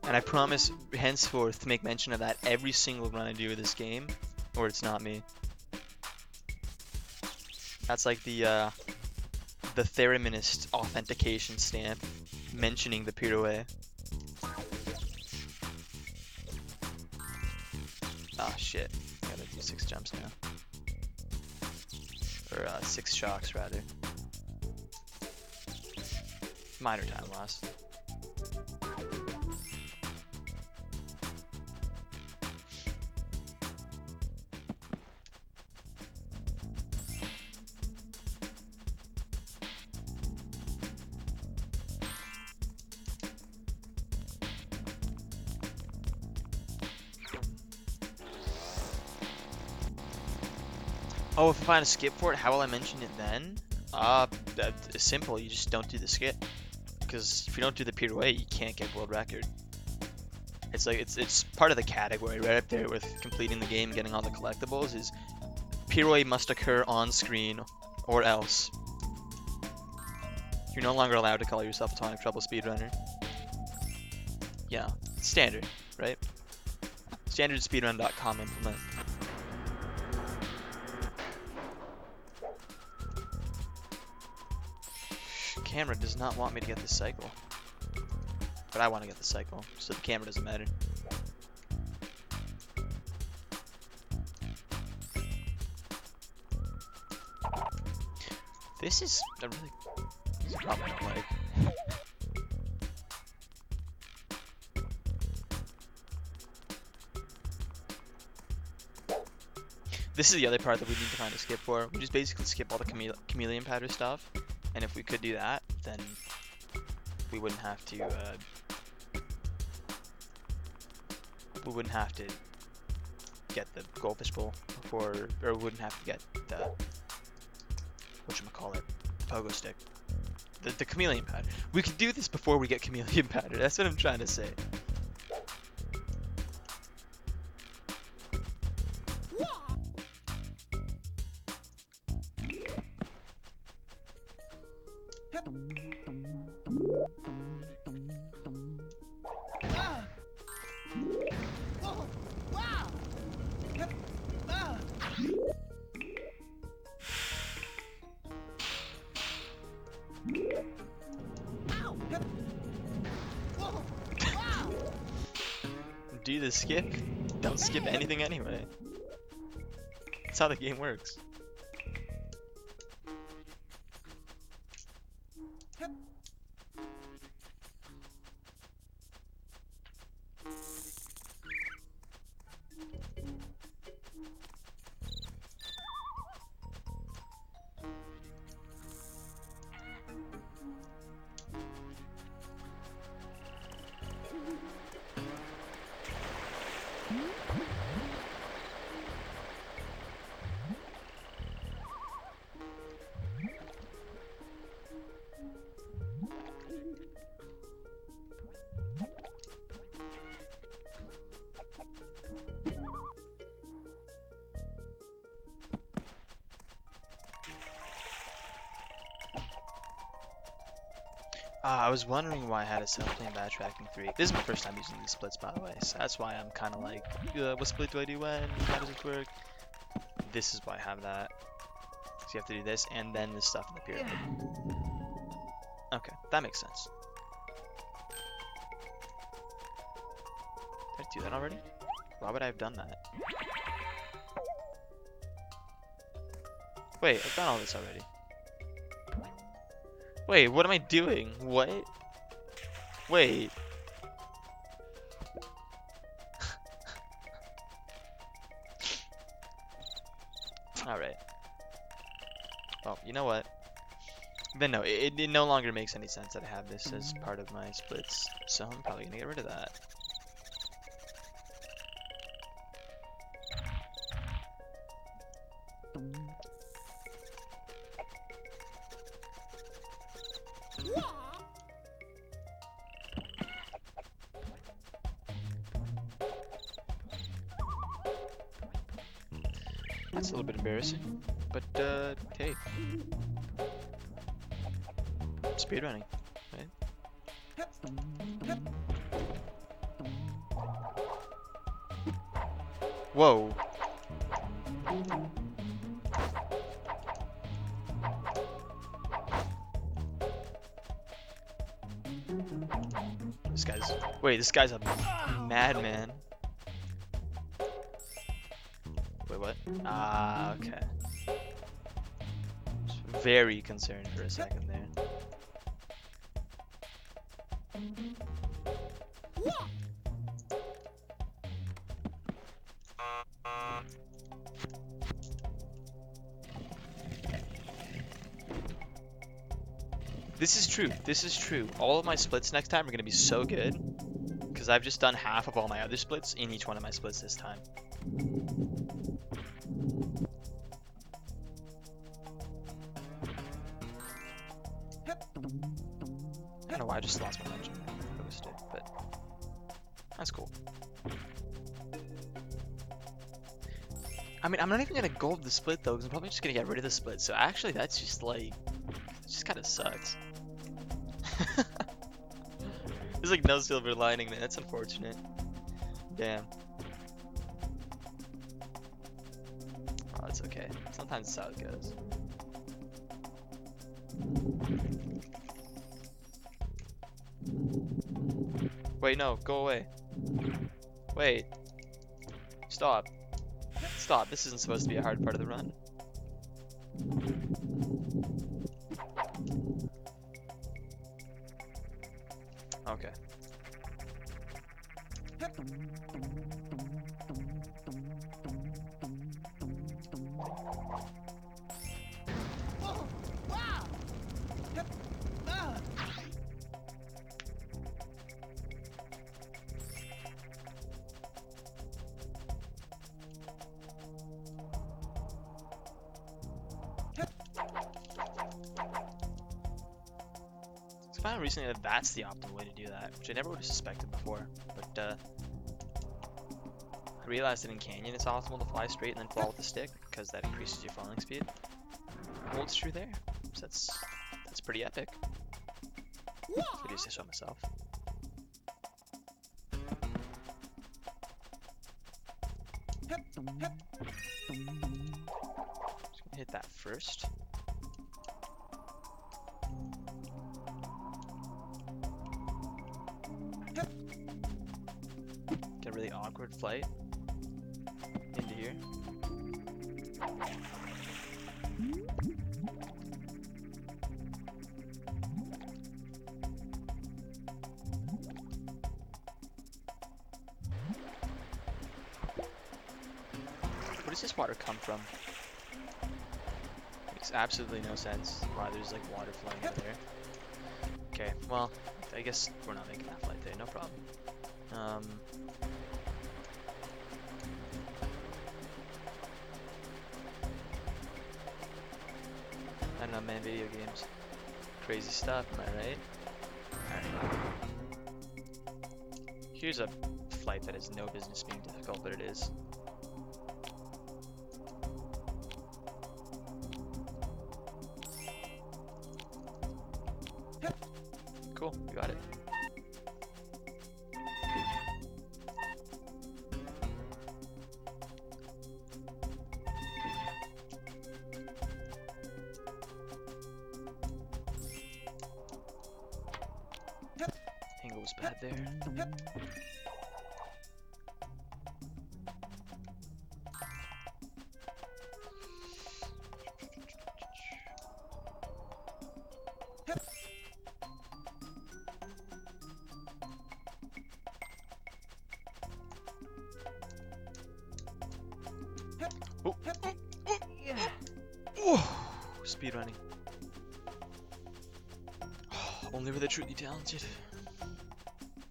And I promise henceforth to make mention of that every single run I do of this game, or it's not me. That's like the Theraminist authentication stamp mentioning the pirouette. Ah shit, I gotta do 6 jumps now. Or 6 shocks rather. Minor time loss. Oh, if I find a skip for it, how will I mention it then? It's simple. You just don't do the skip. Because if you don't do the pirouette, you can't get world record. It's like it's part of the category right up there with completing the game, getting all the collectibles. Is pirouette must occur on screen, or else you're no longer allowed to call yourself a Tonic Trouble speedrunner. Yeah, standard, right? Standard speedrun.com implement. Camera does not want me to get this cycle, but I want to get the cycle, so the camera doesn't matter. This is a really probably don't like. This is the other part that we need to find a skip for. We just basically skip all the chameleon powder stuff. And if we could do that, then we wouldn't have to. We wouldn't have to get the goldfish bowl before, or wouldn't have to get the whatchamacallit, pogo stick, the chameleon powder. We could do this before we get chameleon powder. That's what I'm trying to say. Do the skip? Don't skip anything anyway. That's how the game works. I was wondering why I had a self-plane backtracking 3. This is my first time using these splits, by the way, so that's why I'm kind of like, what split do I do when? How does it work? This is why I have that. So you have to do this and then this stuff in the pyramid. Okay, that makes sense. Did I do that already? Why would I have done that? Wait, I've done all this already. Wait, what am I doing? What? Wait. Alright. Well, you know what? Then no, it no longer makes any sense that I have this as part of my splits, so I'm probably gonna get rid of that. That's a little bit embarrassing, but hey, speedrunning, right? Whoa. This guy's... Wait, this guy's a madman. Wait, what? Ah, okay. Very concerned for a second there. This is true. This is true. All of my splits next time are going to be so good. Because I've just done half of all my other splits in each one of my splits this time. I don't know why I just lost my lunch and posted, but that's cool. I mean, I'm not even going to gold the split though, because I'm probably just going to get rid of the split. So actually, that's just like, it just kind of sucks. There's like no silver lining there. That's unfortunate. Damn. Oh, that's okay. Sometimes that's how it goes. Wait, no. Go away. Wait. Stop. Stop. This isn't supposed to be a hard part of the run. Okay. Oh, wow. I found recently that that's the optimal way to do that, which I never would have suspected before. But I realized that in Canyon it's optimal to fly straight and then fall with the stick because that increases your falling speed. Holds true there. So that's pretty epic. If I do say so myself. Just gonna hit that first. Get a really awkward flight into here. Where does this water come from? Makes absolutely no sense why there's like water flowing over there. Okay, well, I guess we're not making that flight there, no problem. I don't know, man, video games. Crazy stuff, am I right? Alright. Here's a flight that has no business being difficult, but it is. Cool, we got it. Angle was bad there. Oh. Yeah. Oh. Speed running. Only for the truly talented.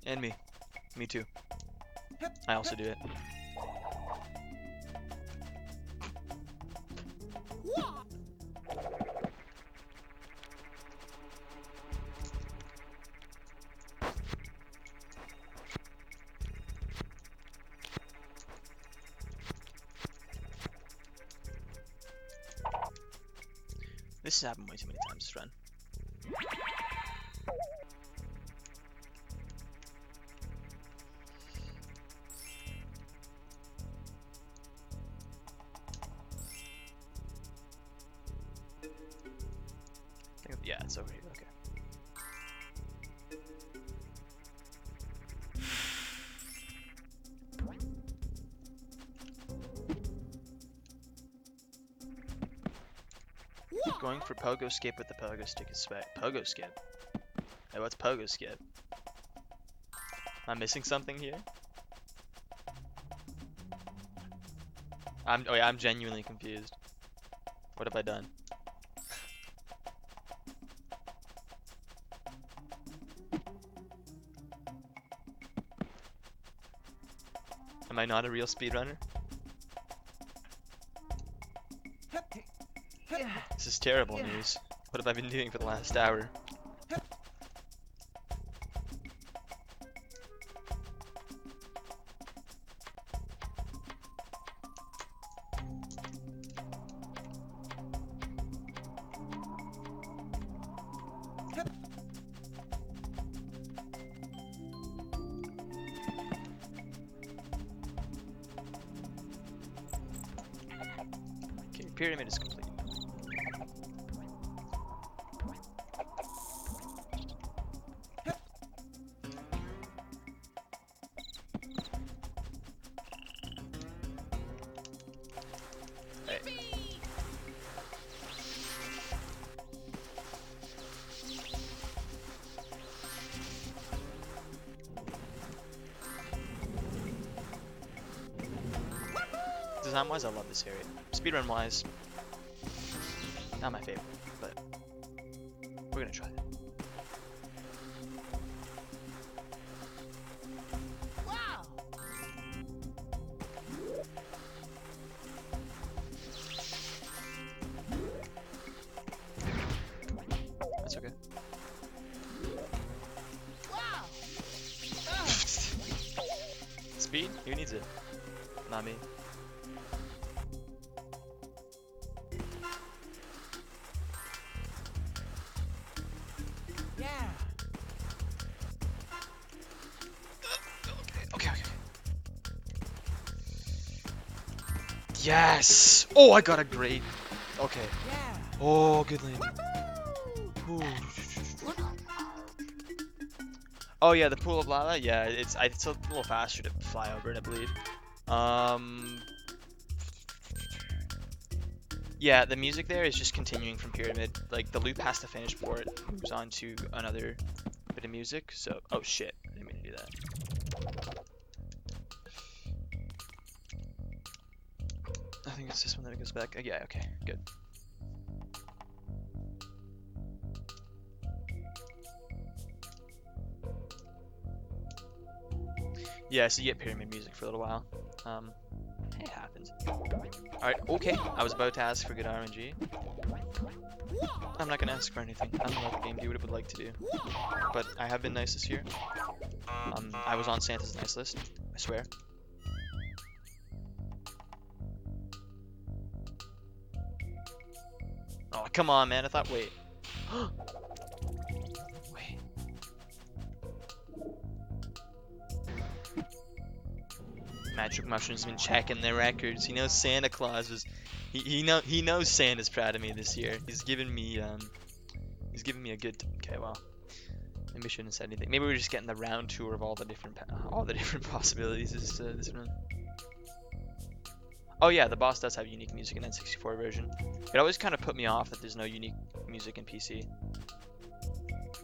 And me. Me too. I also do it. This has happened way too many times this run. Going for pogo skip with the pogo stick is pogo skip. Hey, what's pogo skip? Am I missing something here? Oh yeah, I'm genuinely confused. What have I done? Am I not a real speedrunner? This is terrible news. What have I been doing for the last hour? Okay, pyramid is complete. Design wise, I love this area. Speedrun wise, not my favorite, but we're gonna try it. Wow. That's okay. Wow. Speed? Who needs it? Not me. Yeah. Okay. Yes! Oh, I got a great. Okay. Yeah. Oh, good landing. Ooh. Oh yeah, the pool of lava. Yeah, it's a little faster to fly over it, I believe. Yeah, the music there is just continuing from pyramid. Like the loop has to finish before it moves on to another bit of music. So, oh shit, I didn't mean to do that. I think it's this one that it goes back. Yeah, okay, good. Yeah, so you get pyramid music for a little while. It happens. Alright, okay. I was about to ask for good RNG. I'm not gonna ask for anything. I'm gonna let the game do what it would like to do. But I have been nice this year. I was on Santa's nice list, I swear. Oh, come on, man. I thought, wait. Wait. Magic Mushroom's been checking their records. He knows Santa Claus was. He knows Santa's proud of me this year. He's given me a good. Okay, well, maybe I shouldn't have said anything. Maybe we're just getting the round tour of all the different possibilities this run. Oh yeah, the boss does have unique music in N64 version. It always kind of put me off that there's no unique music in PC. It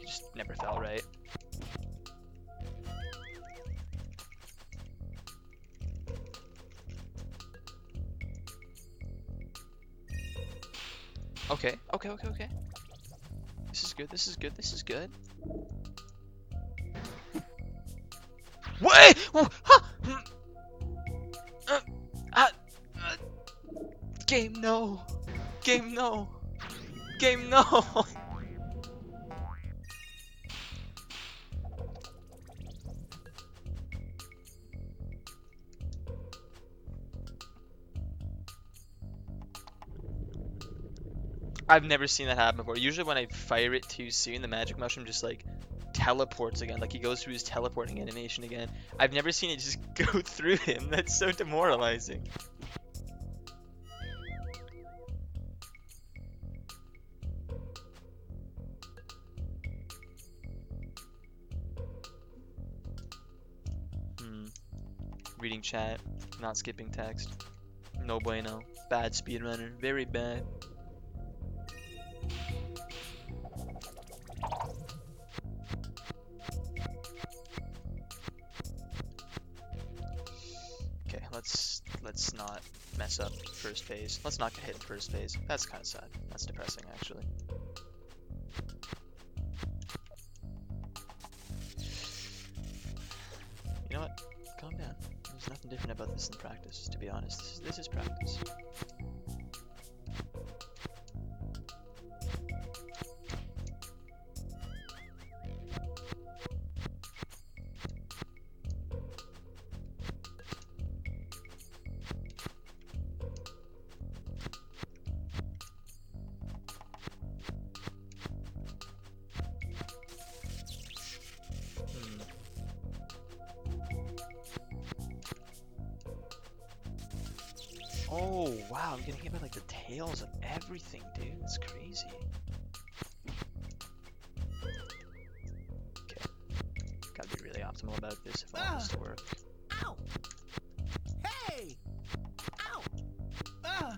just never felt right. Okay. This is good. What? Game no. I've never seen that happen before. Usually when I fire it too soon, the magic mushroom just like teleports again. Like he goes through his teleporting animation again. I've never seen it just go through him. That's so demoralizing. Reading chat, not skipping text. No bueno. Bad speedrunner. Very bad. mess up first phase. Let's not get hit in first phase. That's kind of sad. That's depressing, actually. You know what? Calm down. There's nothing different about this than practice, to be honest. This is practice. Oh, wow, I'm getting hit by like the tails of everything, dude. It's crazy. Okay. Gotta be really optimal about this if I want this to work. Ow! Hey! Ow! Ow!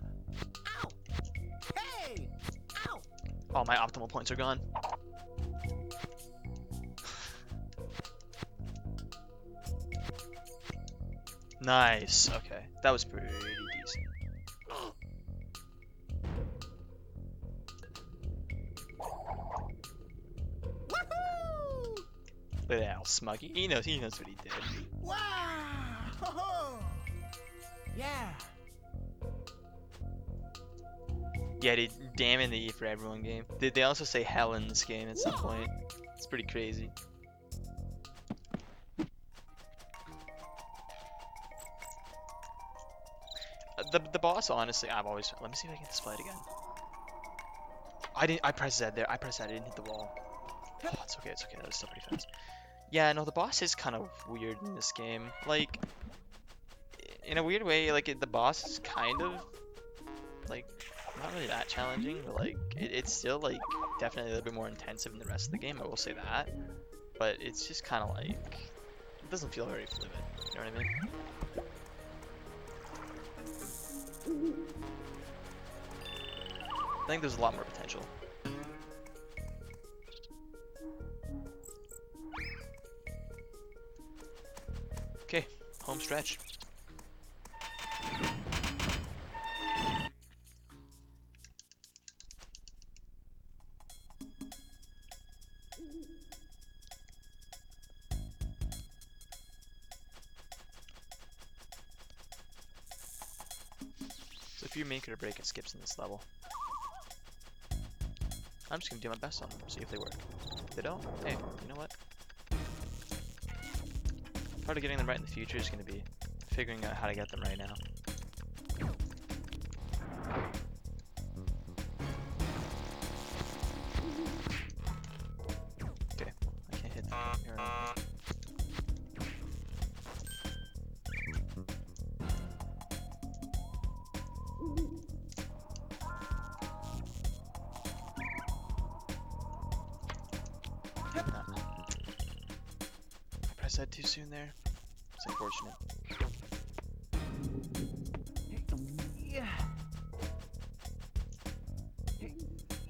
Hey! Ow! Oh, my optimal points are gone. Nice. Okay. That was pretty decent. Woohoo! Look at that, all smuggy. He knows what he did. Wow! Ho-ho! Yeah. Yeah, dude, damn in the E for everyone game. Did they also say hell in this game at some point? It's pretty crazy. The boss, honestly, I've always. Let me see if I can display it again. I pressed Z there. I pressed Z. I didn't hit the wall. Oh, it's okay. It's okay. That was still pretty fast. Yeah, no, the boss is kind of weird in this game. Like, in a weird way, like the boss is kind of like not really that challenging, but like it's still like definitely a little bit more intensive than the rest of the game. I will say that. But it's just kind of like it doesn't feel very fluid. You know what I mean? I think there's a lot more potential. Okay, home stretch. So if you make it or break it, skips in this level. I'm just gonna do my best on them, see if they work. If they don't, hey, you know what? Part of getting them right in the future is gonna be figuring out how to get them right now. Okay, I can't hit them. I pressed that too soon there. It's unfortunate. Yeah.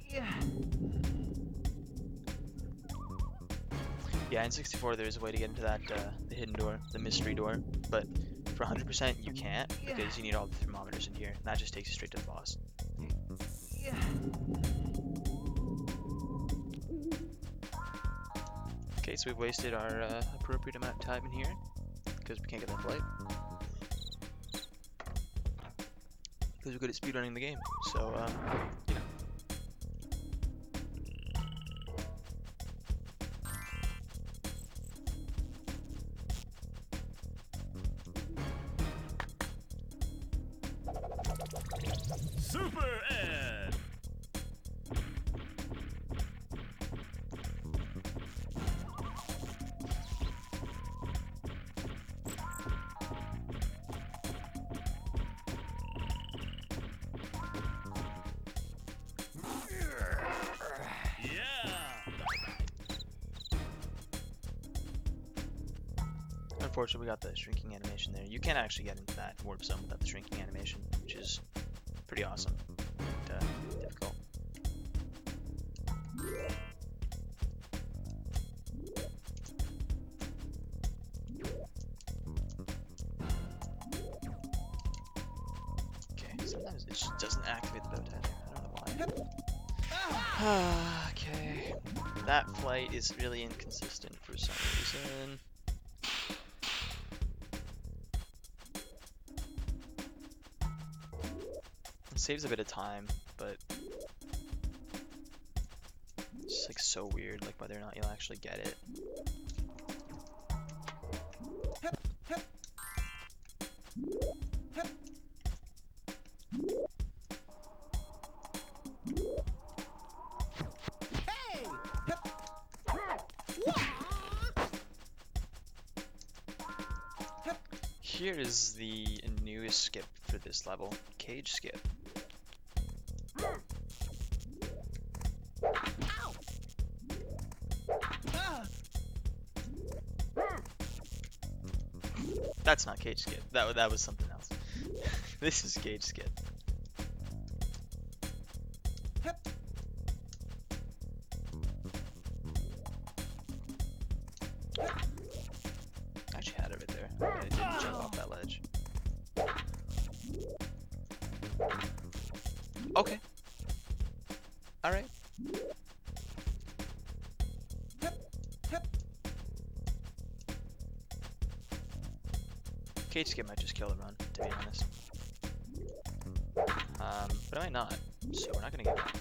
Yeah. Yeah, in 64 there's a way to get into that the hidden door, the mystery door, but for 100% you can't because you need all the thermometers in here. And that just takes you straight to the boss. Yeah. Okay, so we've wasted our appropriate amount of time in here because we can't get that light. Because we're good at speedrunning the game, so you know. Super Ed. Unfortunately, we got the shrinking animation there. You can't actually get into that warp zone without the shrinking animation, which is pretty awesome, but difficult. it just doesn't activate the bow tie there. I don't know why. Okay. That flight is really inconsistent for some reason. It saves a bit of time, but it's just like so weird, like whether or not you'll actually get it. Hey! Here is the newest skip for this level, Cage Skip. That's not Cage Skip. That was something else. This is Cage Skip. I actually had it right there. But I didn't jump off that ledge. Okay. Alright. Cage Skip might just kill the run, to be honest. But I might not, so we're not gonna give up.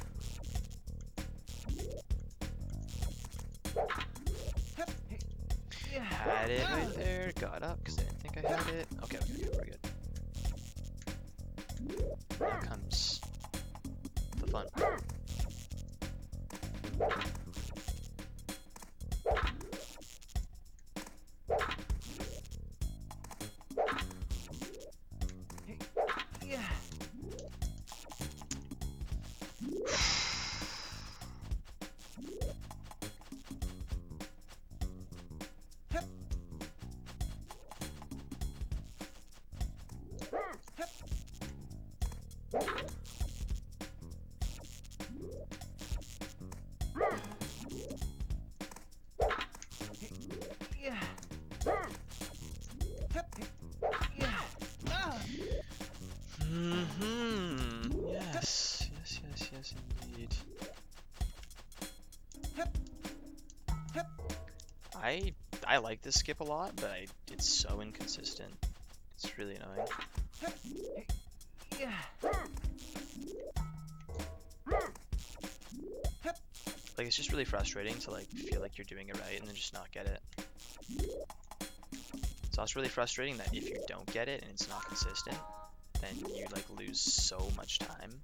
Had it right there, got up because I didn't think I had it. Okay, we're good. Now comes the fun part. Yes, indeed. I like this skip a lot, but it's so inconsistent. It's really annoying. Like, it's just really frustrating to like feel like you're doing it right and then just not get it. It's also really frustrating that if you don't get it and it's not consistent, then you like lose so much time.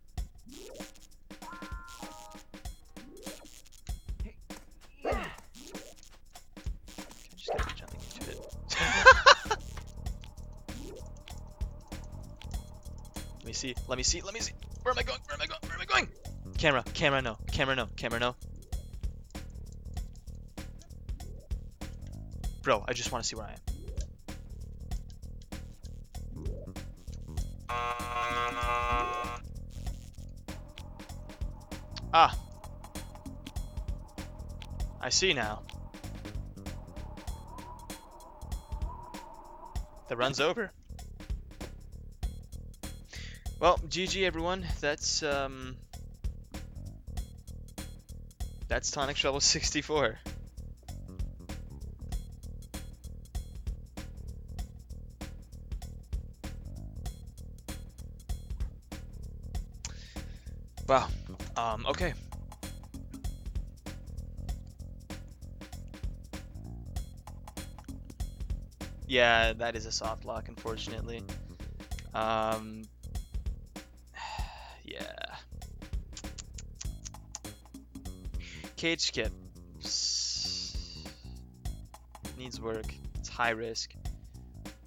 Can I just get jumping into it? Let me see. Where am I going? Camera no. Bro, I just want to see where I am. Ah. I see now. The run's over. Well, GG everyone. That's Tonic Shovel 64. Wow. Okay. Yeah, that is a soft lock, unfortunately. Yeah. Cage Skip. Needs work. It's high risk.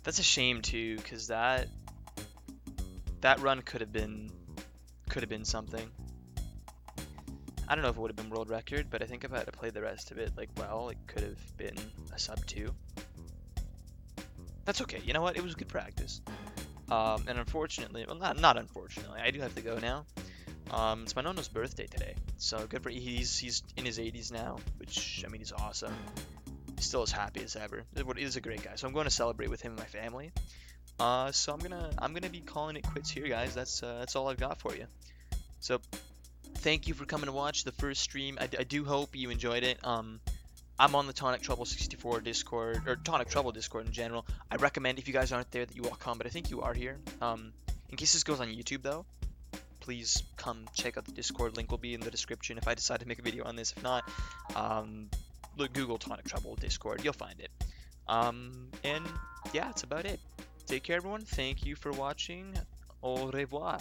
That's a shame too, because that run could have been something. I don't know if it would have been world record, but I think if I had to play the rest of it like well, it could have been a sub 2. That's okay. You know what? It was good practice. And unfortunately, well, not unfortunately, I do have to go now. It's my Nono's birthday today, so good for he's in his 80s now, which I mean he's awesome. He's still as happy as ever. He's a great guy, so I'm going to celebrate with him and my family. So I'm gonna be calling it quits here, guys. That's all I've got for you. So thank you for coming to watch the first stream. I do hope you enjoyed it. I'm on the Tonic Trouble 64 Discord, or Tonic Trouble Discord in general. I recommend if you guys aren't there that you all come, but I think you are here. In case this goes on YouTube though, please come check out the Discord. Link will be in the description if I decide to make a video on this. If not, look, Google Tonic Trouble Discord, you'll find it. And yeah, that's about it. Take care, everyone. Thank you for watching. Au revoir.